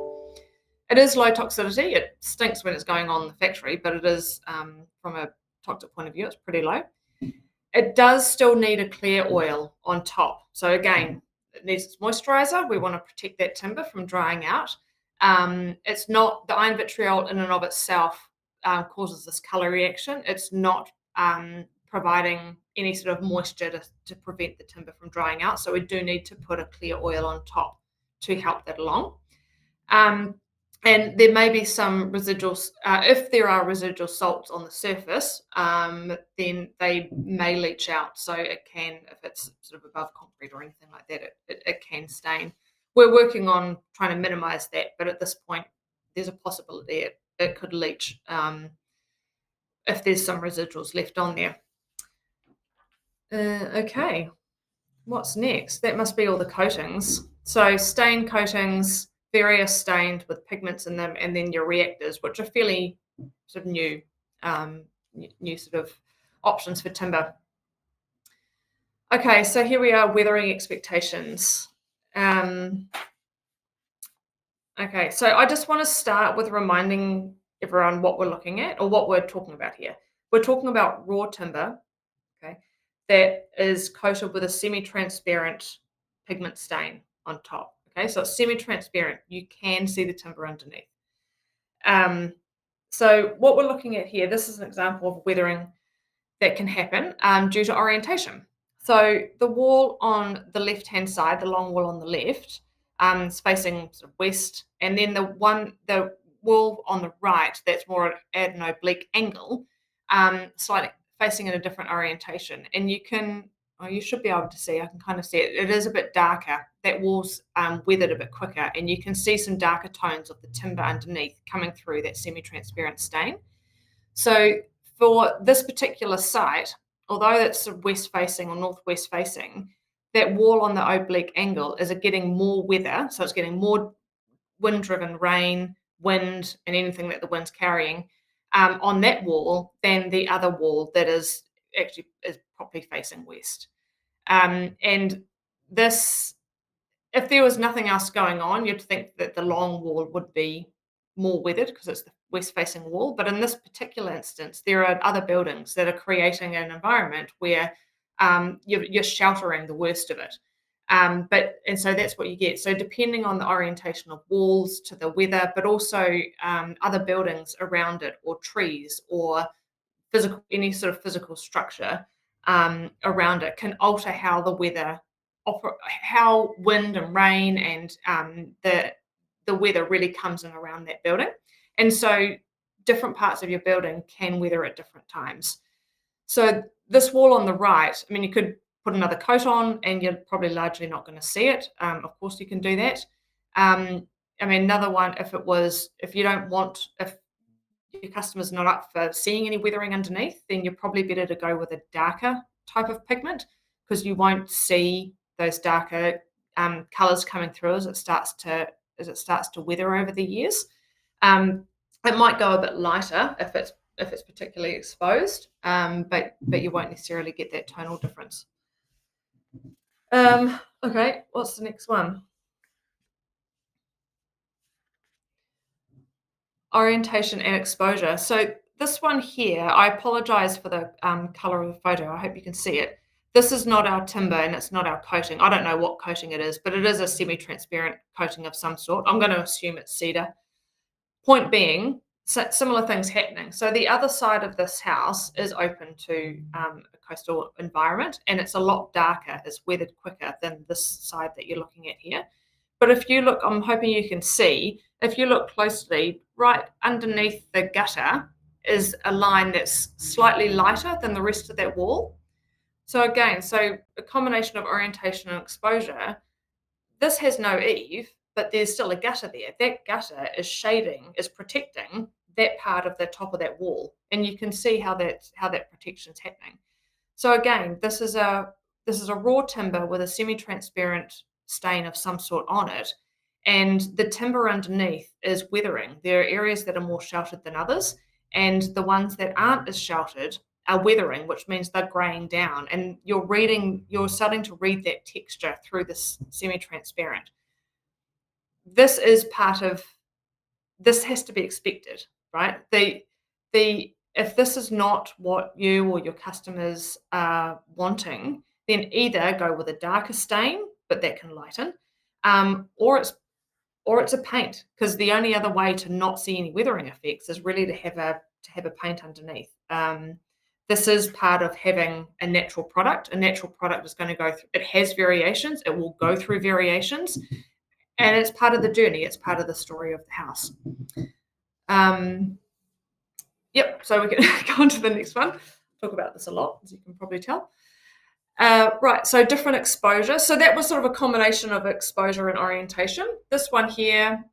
It is low toxicity. It stinks when it's going on in the factory, but it is, from a toxic point of view, it's pretty low. It does still need a clear oil on top. So again, it needs its moisturizer. We want to protect that timber from drying out. It's not the iron vitriol in and of itself causes this color reaction. It's not providing any sort of moisture to prevent the timber from drying out. So we do need to put a clear oil on top to help that along. And there may be some residuals. If there are residual salts on the surface, then they may leach out. So it can, if it's sort of above concrete or anything like that, it can stain. We're working on trying to minimize that, but at this point, there's a possibility it could leach if there's some residuals left on there. Okay, what's next? That must be all the coatings. So stain coatings, various stained with pigments in them, and then your reactors, which are fairly sort of new sort of options for timber. Okay, so here we are, weathering expectations. Okay, so I just want to start with reminding everyone what we're looking at, or what we're talking about here. We're talking about raw timber, okay, that is coated with a semi-transparent pigment stain on top. Okay, so it's semi-transparent. You can see the timber underneath. So what we're looking at here, this is an example of weathering that can happen due to orientation. So the wall on the left-hand side, the long wall on the left, is facing sort of west, and then the wall on the right that's more at an oblique angle, slightly facing in a different orientation. And you should be able to see, I can kind of see it. It is a bit darker. That wall's weathered a bit quicker, and you can see some darker tones of the timber underneath coming through that semi-transparent stain. So for this particular site, although it's west-facing or northwest-facing, that wall on the oblique angle is getting more weather, so it's getting more wind-driven rain, wind, and anything that the wind's carrying on that wall than the other wall that is properly facing west. And this, if there was nothing else going on, you'd think that the long wall would be more weathered because it's the west-facing wall. But in this particular instance, there are other buildings that are creating an environment where you're sheltering the worst of it. And so that's what you get. So depending on the orientation of walls to the weather, but also other buildings around it, or trees, or any sort of physical structure around it, can alter how the weather, how wind and rain and the weather really comes in around that building. And so different parts of your building can weather at different times. So this wall on the right, I mean, you could put another coat on and you're probably largely not going to see it. Of course, you can do that. I mean, another one, if your customer's not up for seeing any weathering underneath, then you're probably better to go with a darker type of pigment, because you won't see those darker colours coming through as it starts to weather over the years. It might go a bit lighter if it's particularly exposed, but you won't necessarily get that tonal difference. Okay, what's the next one? Orientation and exposure. So this one here, I apologize for the color of the photo. I hope you can see it. This is not our timber and it's not our coating. I don't know what coating it is, but it is a semi-transparent coating of some sort. I'm going to assume it's cedar. Point being, similar things happening. So the other side of this house is open to a coastal environment, and it's a lot darker, it's weathered quicker than this side that you're looking at here. But if you look, I'm hoping you can see, if you look closely, right underneath the gutter is a line that's slightly lighter than the rest of that wall. So again, a combination of orientation and exposure. This has no eave, but there's still a gutter there. That gutter is shading, is protecting that part of the top of that wall, and you can see how that protection's happening. So again, this is a raw timber with a semi-transparent stain of some sort on it, and the timber underneath is weathering. There are areas that are more sheltered than others, and the ones that aren't as sheltered are weathering, which means they're graying down, and you're starting to read that texture through this semi-transparent. This has to be expected, right? If this is not what you or your customers are wanting, then either go with a darker stain, but that can lighten, or it's a paint, because the only other way to not see any weathering effects is really to have a paint underneath. This is part of having a natural product. A natural product is going to go through, it has variations, it will go through variations, and it's part of the journey, it's part of the story of the house. Yep, so we can go on to the next one. Talk about this a lot, as you can probably tell. Right, so different exposure. So that was sort of a combination of exposure and orientation. This one here,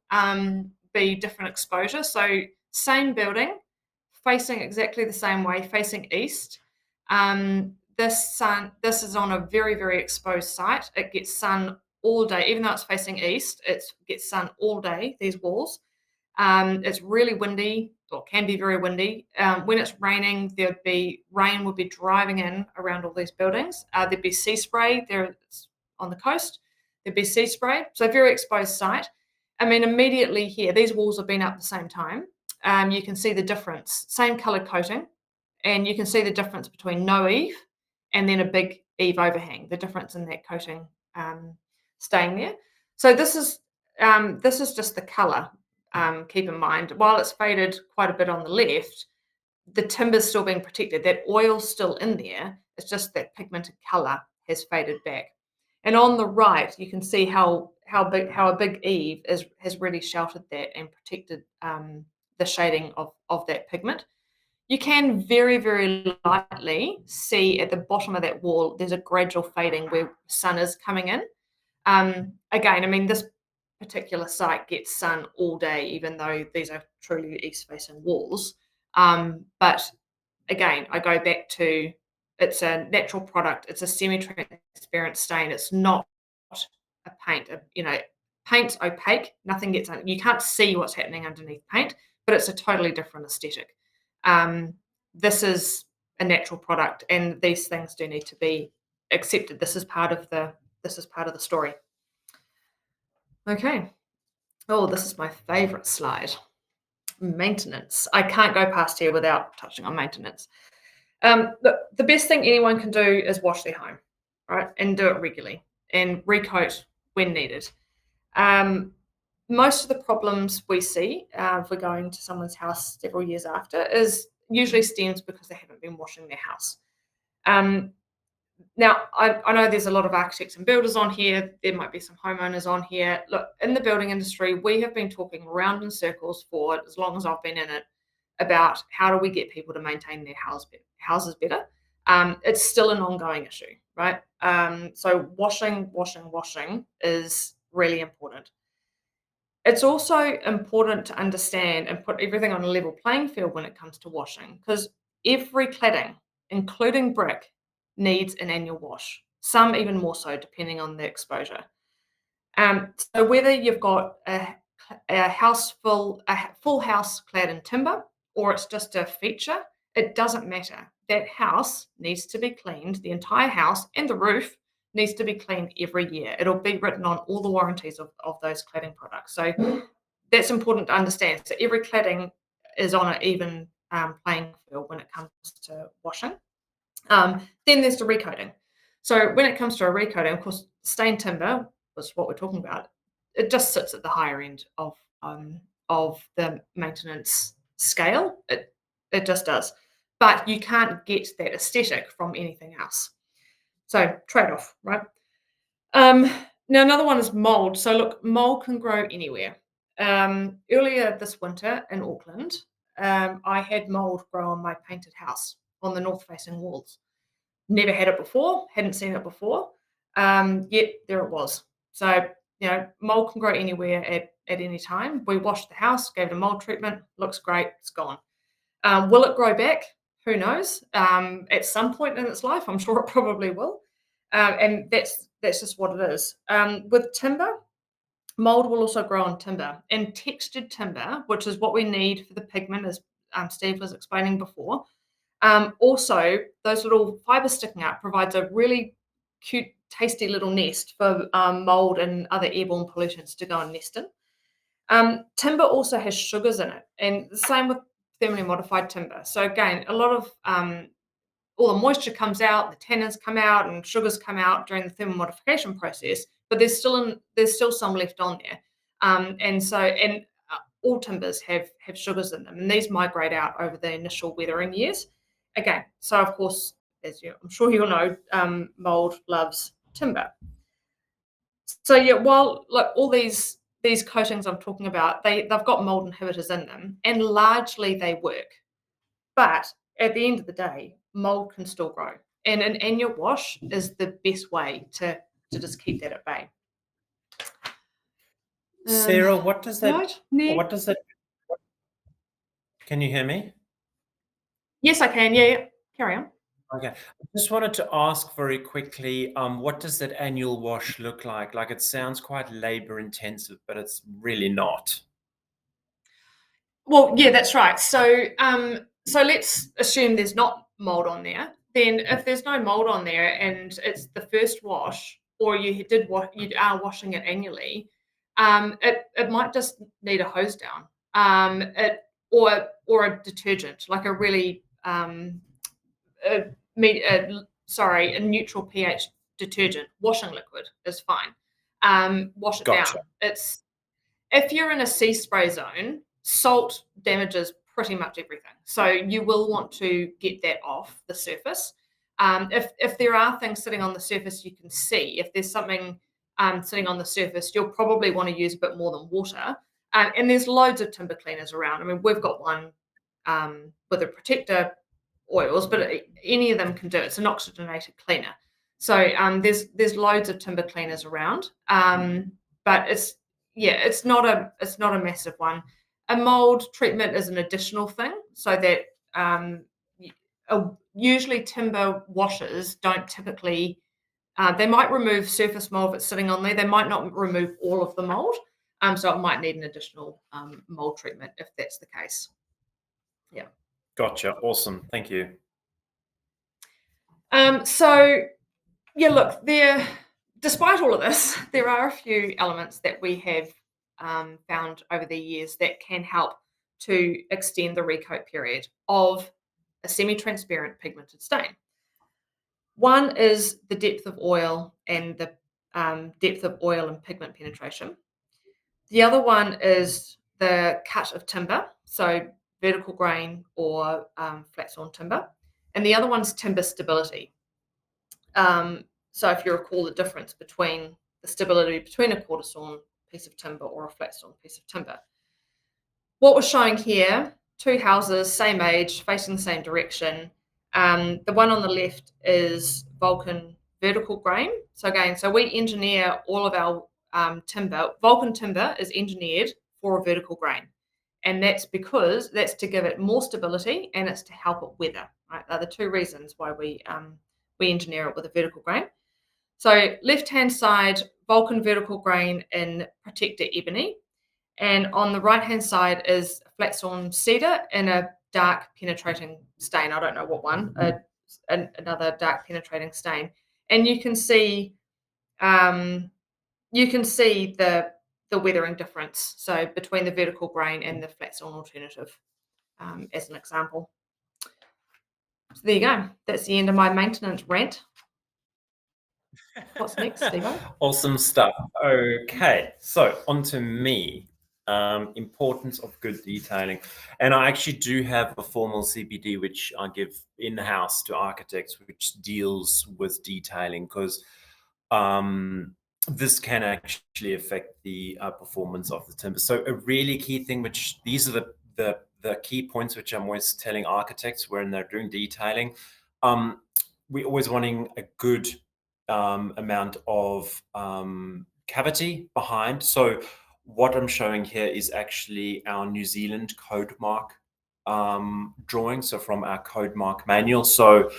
be different exposure. So same building, facing exactly the same way, facing east. This is on a very, very exposed site. It gets sun all day, even though it's facing east, it gets sun all day, these walls. It's really windy, or can be very windy. When it's raining, rain would be driving in around all these buildings. There'd be sea spray there on the coast. There'd be sea spray, so very exposed site. I mean, immediately here, these walls have been up at the same time. You can see the difference, same coloured coating, and you can see the difference between no eave and then a big eave overhang, the difference in that coating staying there. So this is just the colour. Keep in mind, while it's faded quite a bit on the left, the timber's still being protected. That oil's still in there. It's just that pigmented colour has faded back. And on the right, you can see how a big eave has really sheltered that and protected the shading of that pigment. You can very, very lightly see at the bottom of that wall, there's a gradual fading where sun is coming in. Again, I mean, this particular site gets sun all day, even though these are truly east-facing walls. But again, I go back to, it's a natural product. It's a semi-transparent stain. It's not a paint. Paint's opaque. Nothing gets on. You can't see what's happening underneath paint, but it's a totally different aesthetic. This is a natural product, and these things do need to be accepted. This is part of the story. Okay. Oh, this is my favorite slide. Maintenance. I can't go past here without touching on maintenance. The best thing anyone can do is wash their home, right? And do it regularly and recoat when needed. Most of the problems we see if we're going to someone's house several years after is usually stems because they haven't been washing their house. Now, I know there's a lot of architects and builders on here. There might be some homeowners on here. Look, in the building industry, we have been talking round in circles for as long as I've been in it about how do we get people to maintain their houses better. It's still an ongoing issue, right? So washing is really important. It's also important to understand and put everything on a level playing field when it comes to washing, because every cladding, including brick, needs an annual wash, some even more so depending on the exposure. So whether you've got a full house clad in timber or it's just a feature, it doesn't matter. That house needs to be cleaned, the entire house and the roof needs to be cleaned every year. It'll be written on all the warranties of those cladding products. So that's important to understand. So every cladding is on an even playing field when it comes to washing. Then there's the recoating. So when it comes to a recoating, of course, stained timber was what we're talking about. It just sits at the higher end of the maintenance scale. It just does. But you can't get that aesthetic from anything else. So trade-off, right? Now another one is mold. So look, mold can grow anywhere. Earlier this winter in Auckland, I had mold grow on my painted house on the north-facing walls. Never had it before, hadn't seen it before, yet there it was. So, mold can grow anywhere at any time. We washed the house, gave it a mold treatment, looks great, it's gone. Will it grow back? Who knows? At some point in its life, I'm sure it probably will. And that's just what it is. With timber, mold will also grow on timber, and textured timber, which is what we need for the pigment, as Steve was explaining before. Also, those little fibers sticking out provides a really cute, tasty little nest for mold and other airborne pollutants to go and nest in. Timber also has sugars in it, and the same with thermally modified timber. So again, a lot of all the moisture comes out, the tannins come out, and sugars come out during the thermal modification process, but there's still some left on there. And all timbers have sugars in them, and these migrate out over the initial weathering years. Again, so of course, I'm sure you'll know, mold loves timber. So yeah, while all these coatings I'm talking about, they've got mold inhibitors in them, and largely they work. But at the end of the day, mold can still grow, and an annual wash is the best way to just keep that at bay. Sarah, what does that? Right? What does that? Can you hear me? Yes, I can. Yeah. Carry on. Okay. I just wanted to ask very quickly, what does that annual wash look like? Like, it sounds quite labor intensive, but it's really not. Well, yeah, that's right. So let's assume there's not mold on there. Then if there's no mold on there and it's the first wash, or you are washing it annually, it might just need a hose down, or a detergent, like a really a neutral pH detergent. Washing liquid is fine. Wash it Gotcha. down. If you're in a sea spray zone, salt damages pretty much everything. So you will want to get that off the surface. If there are things sitting on the surface you can see, if there's something sitting on the surface, you'll probably want to use a bit more than water. And there's loads of timber cleaners around. I mean, we've got one with a protector oils, but any of them can do it. It's an oxygenated cleaner. So there's loads of timber cleaners around, but it's not a massive one. A mold treatment is an additional thing, so that usually timber washers don't typically. They might remove surface mold if it's sitting on there. They might not remove all of the mold, so it might need an additional mold treatment if that's the case. Yeah. Gotcha. Awesome. Thank you. So, yeah, look, despite all of this, there are a few elements that we have found over the years that can help to extend the recoat period of a semi-transparent pigmented stain. One is the depth of oil and the depth of oil and pigment penetration. The other one is the cut of timber, so vertical grain or flat sawn timber. And the other one's timber stability. So if you recall the difference between the stability between a quarter sawn piece of timber or a flat sawn piece of timber. What we're showing here, two houses, same age, facing the same direction. The one on the left is Vulcan vertical grain. So again, we engineer all of our timber. Vulcan timber is engineered for a vertical grain. And that's because that's to give it more stability and it's to help it weather. Right? They're the two reasons why we engineer it with a vertical grain. So left-hand side, Vulcan vertical grain in protector ebony. And on the right-hand side is flat sawn cedar in a dark penetrating stain. I don't know what one, another dark penetrating stain. And you can see the weathering difference, so between the vertical grain and the flat sawn alternative, as an example. So there you go. That's the end of my maintenance rant. What's next, Steve? Awesome stuff. Okay, so on to me. Importance of good detailing. And I actually do have a formal CPD which I give in-house to architects, which deals with detailing, because this can actually affect the performance of the timber. So a really key thing, which these are the key points which I'm always telling architects when they're doing detailing. We're always wanting a good amount of cavity behind. So what I'm showing here is actually our New Zealand code mark drawing, so from our code mark manual. So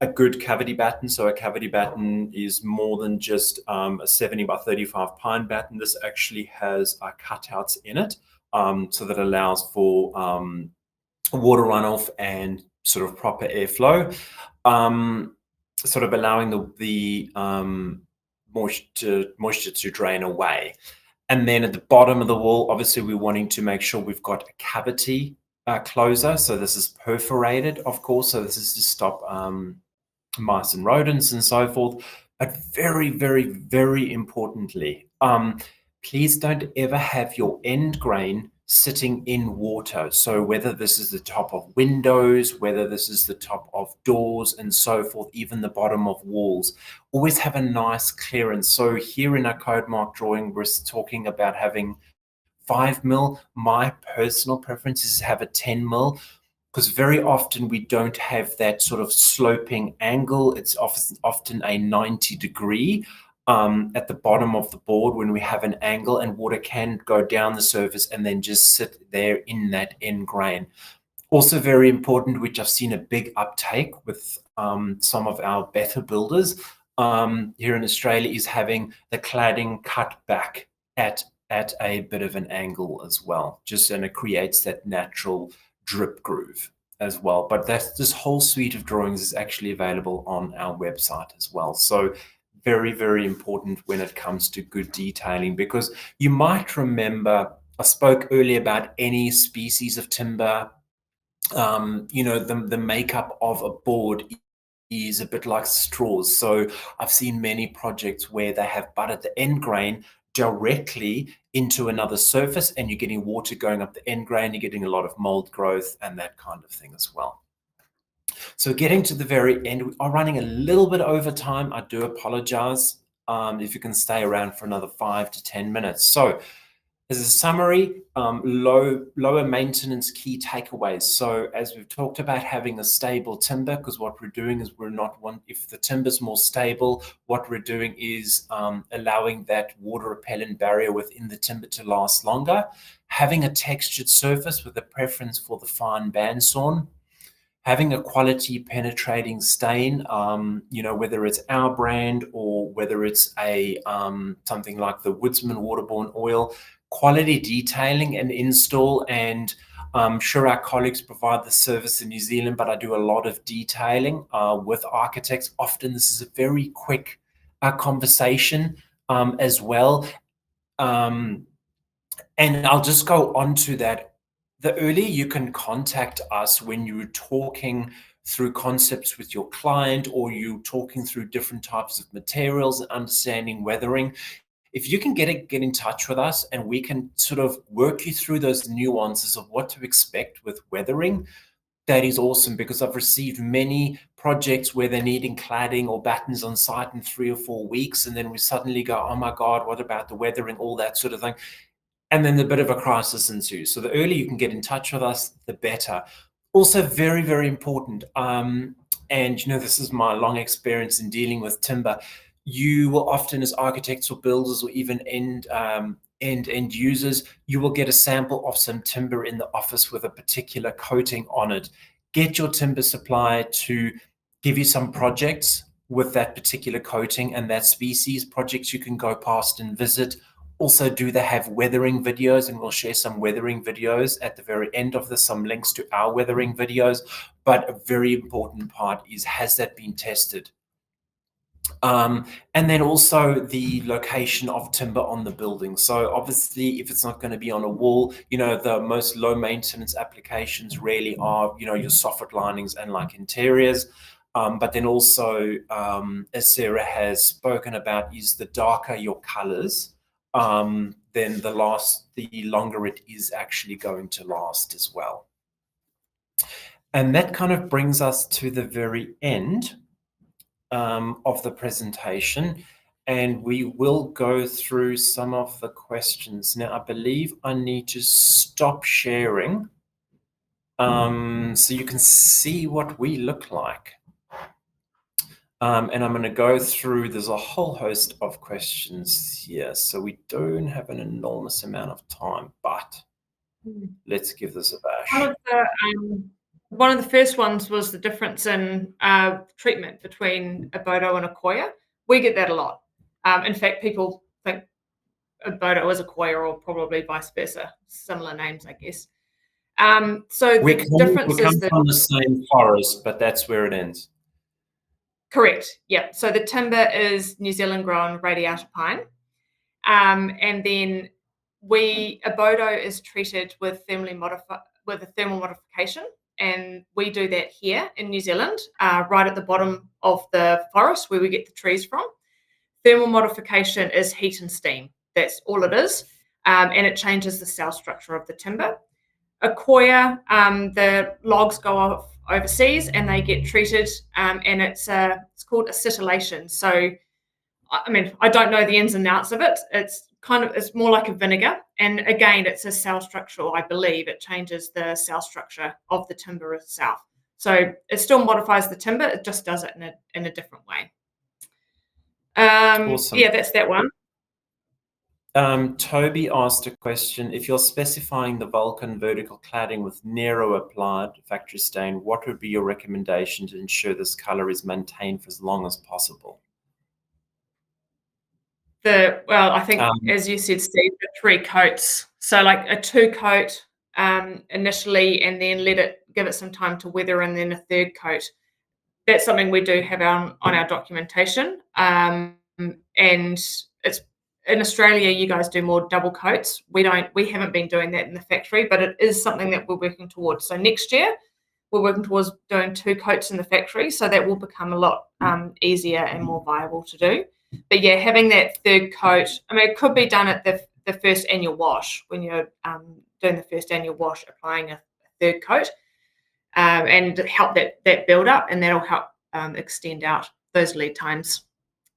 a good cavity batten. So a cavity batten is more than just a 70 by 35 pine batten. This actually has cutouts in it, so that allows for water runoff and sort of proper airflow, sort of allowing the moisture to drain away. And then at the bottom of the wall, obviously we're wanting to make sure we've got a cavity closer. So this is perforated, of course. So this is to stop mice and rodents and so forth. But very, very, very importantly, please don't ever have your end grain sitting in water. So whether this is the top of windows, whether this is the top of doors and so forth, even the bottom of walls, always have a nice clearance. So here in our code mark drawing, we're talking about having 5 mil. My personal preference is to have a 10 mil, because very often we don't have that sort of sloping angle. It's often a 90-degree at the bottom of the board when we have an angle, and water can go down the surface and then just sit there in that end grain. Also very important, which I've seen a big uptake with some of our better builders here in Australia, is having the cladding cut back at a bit of an angle as well. And it creates that natural drip groove as well. But this whole suite of drawings is actually available on our website as well. So very, very important when it comes to good detailing, because you might remember I spoke earlier about any species of timber. The makeup of a board is a bit like straws. So I've seen many projects where they have butted the end grain directly into another surface, and you're getting water going up the end grain, you're getting a lot of mold growth and that kind of thing as well. So getting to the very end, we are running a little bit over time. I do apologize. If you can stay around for another 5 to 10 minutes. So as a summary, lower maintenance key takeaways. So as we've talked about, having a stable timber, because what we're doing is if the timber's more stable, what we're doing is allowing that water repellent barrier within the timber to last longer. Having a textured surface with a preference for the fine bandsawn. Having a quality penetrating stain, whether it's our brand or whether it's something like the Woodsman waterborne oil. Quality detailing and install, and I'm sure our colleagues provide the service in New Zealand, but I do a lot of detailing with architects. Often this is a very quick conversation as well. And I'll just go on to that. The earlier you can contact us when you're talking through concepts with your client, or you talking through different types of materials and understanding weathering, if you can get in touch with us and we can sort of work you through those nuances of what to expect with weathering, that is awesome, because I've received many projects where they're needing cladding or battens on site in 3 or 4 weeks, and then we suddenly go, oh my God, what about the weathering, all that sort of thing. And then a bit of a crisis ensues. So the earlier you can get in touch with us, the better. Also very, very important. And this is my long experience in dealing with timber. You will often, as architects or builders or even end users, you will get a sample of some timber in the office with a particular coating on it. Get your timber supplier to give you some projects with that particular coating and that species, projects you can go past and visit. Also, do they have weathering videos? And we'll share some weathering videos at the very end of this, some links to our weathering videos. But a very important part is, has that been tested? And then also the location of timber on the building. So obviously, if it's not going to be on a wall, the most low maintenance applications really are, your soffit linings and like interiors. But then also, as Sarah has spoken about, is the darker your colors, then the longer it is actually going to last as well. And that kind of brings us to the very end of the presentation, and we will go through some of the questions. Now, I believe I need to stop sharing so you can see what we look like. And I'm going to go through, there's a whole host of questions here, so we don't have an enormous amount of time, but let's give this a bash. One of the first ones was the difference in treatment between Abodo and Accoya. We get that a lot. In fact, people think Abodo is Accoya, or probably vice versa, similar names, I guess. So we the difference is that from the same forest, but that's where it ends. Correct. Yeah. So the timber is New Zealand grown radiata pine, and then Abodo is treated with a thermal modification, and we do that here in New Zealand, right at the bottom of the forest where we get the trees from. Thermal modification is heat and steam. That's all it is, and it changes the cell structure of the timber. Accoya, the logs go off overseas and they get treated, and it's called acetylation. So, I mean, I don't know the ins and outs of it. It's more like a vinegar, and again, it's a cell structural. I believe it changes the cell structure of the timber itself. So it still modifies the timber. It just does it in a different way. Awesome. Yeah, that's that one. Toby asked a question: if you're specifying the Vulcan vertical cladding with Nero applied factory stain, what would be your recommendation to ensure this color is maintained for as long as possible? I think, as you said, Steve, the 3 coats. So like a 2 coat initially, and then give it some time to weather, and then a 3rd coat. That's something we do have on our documentation. And it's in Australia, you guys do more double coats. We haven't been doing that in the factory, but it is something that we're working towards. So next year, we're working towards doing 2 coats in the factory, so that will become a lot easier and more viable to do. But yeah, having that 3rd coat, I mean, it could be done at the first annual wash, when you're doing the first annual wash, applying a 3rd coat, and help that build up, and that'll help extend out those lead times.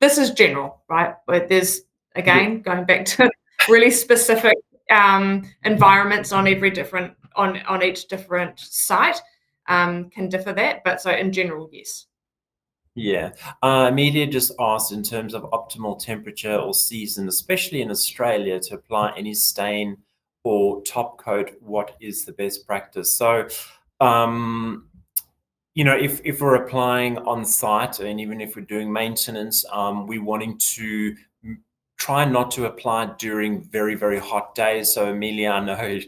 This is general, right? But there's, again, going back to really specific environments on each different site can differ that, but so in general, yes. Yeah. Amelia just asked, in terms of optimal temperature or season, especially in Australia, to apply any stain or top coat, what is the best practice? So, you know, if we're applying on site, and even if we're doing maintenance, we're wanting to try not to apply during very, very hot days. So Amelia, I know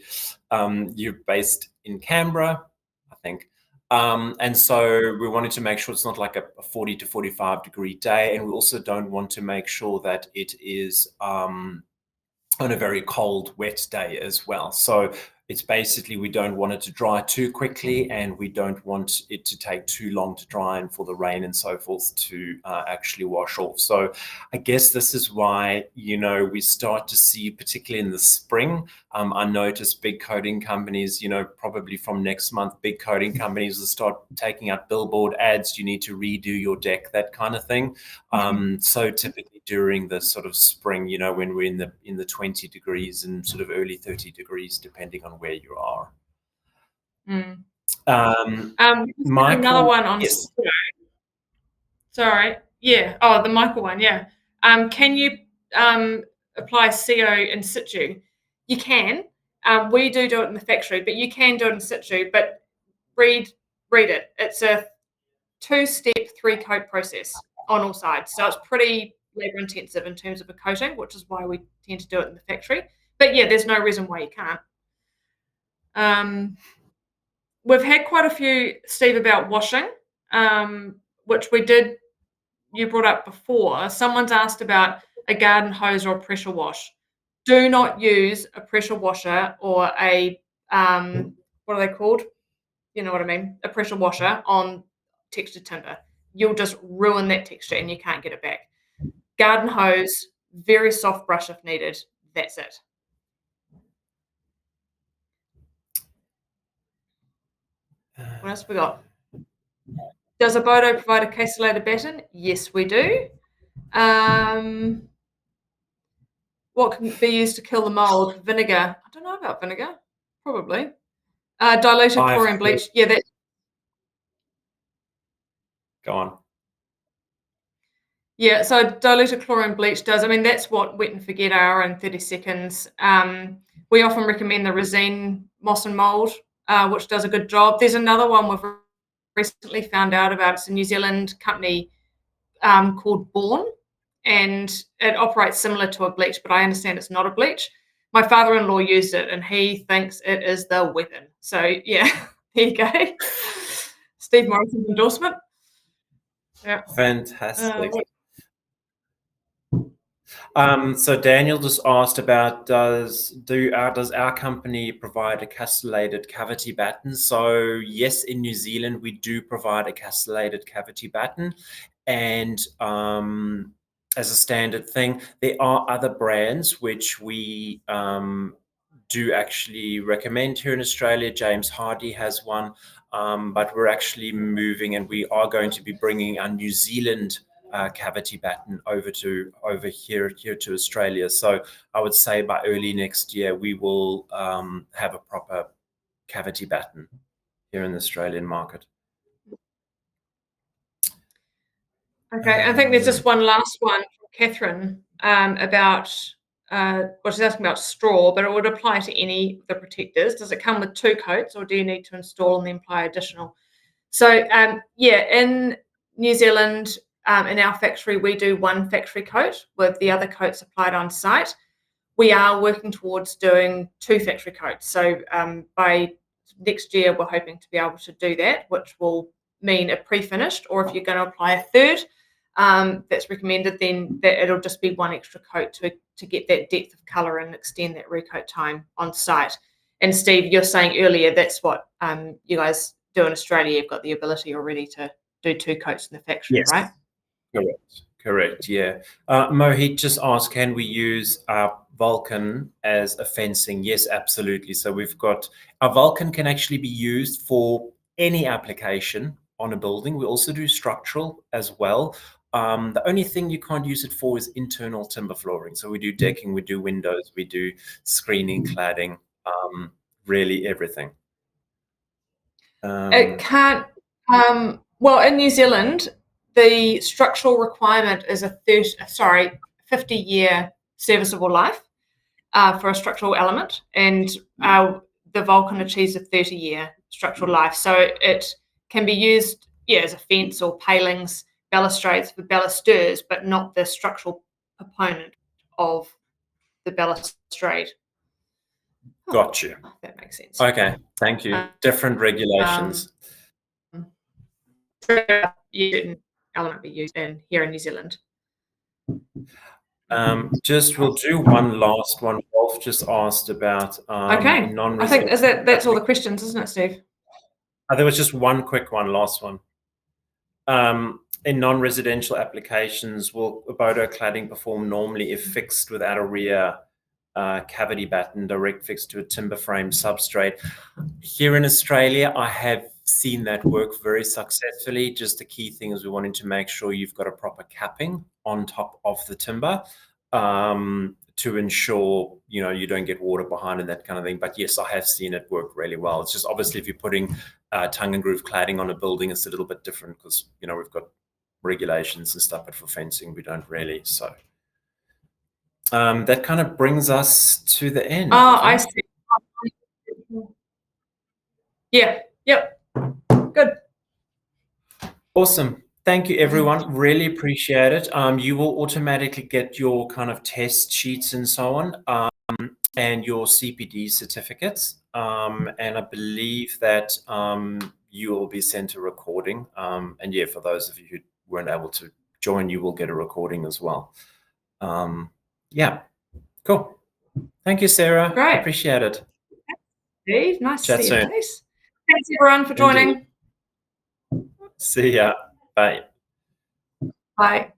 you're based in Canberra, I think. And so we wanted to make sure it's not like a 40 to 45 degree day. And we also don't want to make sure that it is on a very cold, wet day as well. So it's basically, we don't want it to dry too quickly, and we don't want it to take too long to dry, and for the rain and so forth to actually wash off. So I guess this is why, you know, we start to see, particularly in the spring, I notice big coating companies, you know, probably from next month, big coating companies will start taking out billboard ads. You need to redo your deck, that kind of thing. So typically during the sort of spring, you know, when we're in the 20 degrees and sort of early 30 degrees, depending on where you are. Michael, another one on, yes. Sorry, yeah. Oh, the Michael one, yeah. Can you apply CO in situ? You can. We do it in the factory, but you can do it in situ. But read it. It's a 2-step 3-coat process on all sides, so it's pretty labor intensive in terms of a coating, which is why we tend to do it in the factory. But yeah, there's no reason why you can't. We've had quite a few, Steve, about washing, which you brought up before. Someone's asked about a garden hose or a pressure wash. Do not use a pressure washer or a, what are they called? You know what I mean? A pressure washer on textured timber. You'll just ruin that texture and you can't get it back. Garden hose, very soft brush if needed. That's it. What else have we got? Does Abodo provide a castellated batten? Yes, we do. What can be used to kill the mold? Vinegar. I don't know about vinegar. Probably. Diluted chlorine bleach. Yeah, that. Go on. Yeah, so diluted chlorine bleach does. I mean, that's what wet and forget are in 30 seconds. We often recommend the Resine moss and mold, which does a good job. There's another one we've recently found out about. It's a New Zealand company called Bourne, and it operates similar to a bleach, but I understand it's not a bleach. My father-in-law used it, and he thinks it is the weapon. So yeah, there you go. Steve Morrison's endorsement. Yeah. Fantastic. So Daniel just asked about does our company provide a castellated cavity batten? So yes, in New Zealand we do provide a castellated cavity batten, and as a standard thing, there are other brands which we do actually recommend here in Australia. James Hardie has one, but we're actually moving, and we are going to be bringing our New Zealand cavity batten over here to Australia. So I would say by early next year we will have a proper cavity batten here in the Australian market. Okay, I think there's just one last one from Catherine about she's asking about straw, but it would apply to any of the protectors. Does it come with 2 coats, or do you need to install and then apply additional? So yeah, in New Zealand, in our factory, we do 1 factory coat with the other coats applied on site. We are working towards doing 2 factory coats. So by next year, we're hoping to be able to do that, which will mean a pre-finished, or if you're going to apply a third, that's recommended, then that it'll just be 1 extra coat to get that depth of colour and extend that recoat time on site. And Steve, you're saying earlier that's what you guys do in Australia. You've got the ability already to do 2 coats in the factory, yes. Right? Correct, yeah. Mohit just asked, can we use our Vulcan as a fencing? Yes, absolutely. So we've got, our Vulcan can actually be used for any application on a building. We also do structural as well. The only thing you can't use it for is internal timber flooring. So we do decking, we do windows, we do screening, cladding, really everything. It can't, well, in New Zealand, the structural requirement is a 50-year serviceable life for a structural element, and the Vulcan achieves a 30-year structural life. So it can be used, yeah, as a fence or palings, balustrades for balusters, but not the structural component of the balustrade. Got you. That makes sense. Okay, thank you. Different regulations. Element be used in here in New Zealand. We'll do one last one. Wolf just asked about okay. I think that's all the questions, isn't it, Steve? There was just one quick one, last one. In non-residential applications, will Abodo cladding perform normally if fixed without a rear cavity batten direct fixed to a timber frame substrate? Here in Australia, I have seen that work very successfully. Just the key thing is we wanted to make sure you've got a proper capping on top of the timber to ensure you don't get water behind and that kind of thing. But yes, I have seen it work really well. It's just obviously if you're putting tongue and groove cladding on a building, it's a little bit different because we've got regulations and stuff, but for fencing we don't really. So that kind of brings us to the end. I see. Yeah. Yep. Good. Awesome. Thank you, everyone. Really appreciate it. You will automatically get your kind of test sheets and so on, and your CPD certificates. And I believe that you will be sent a recording. And yeah, for those of you who weren't able to join, you will get a recording as well. Yeah, cool. Thank you, Sarah. Great. Appreciate it. Steve, nice to see you. Thanks, everyone, for joining. See ya. Bye. Bye.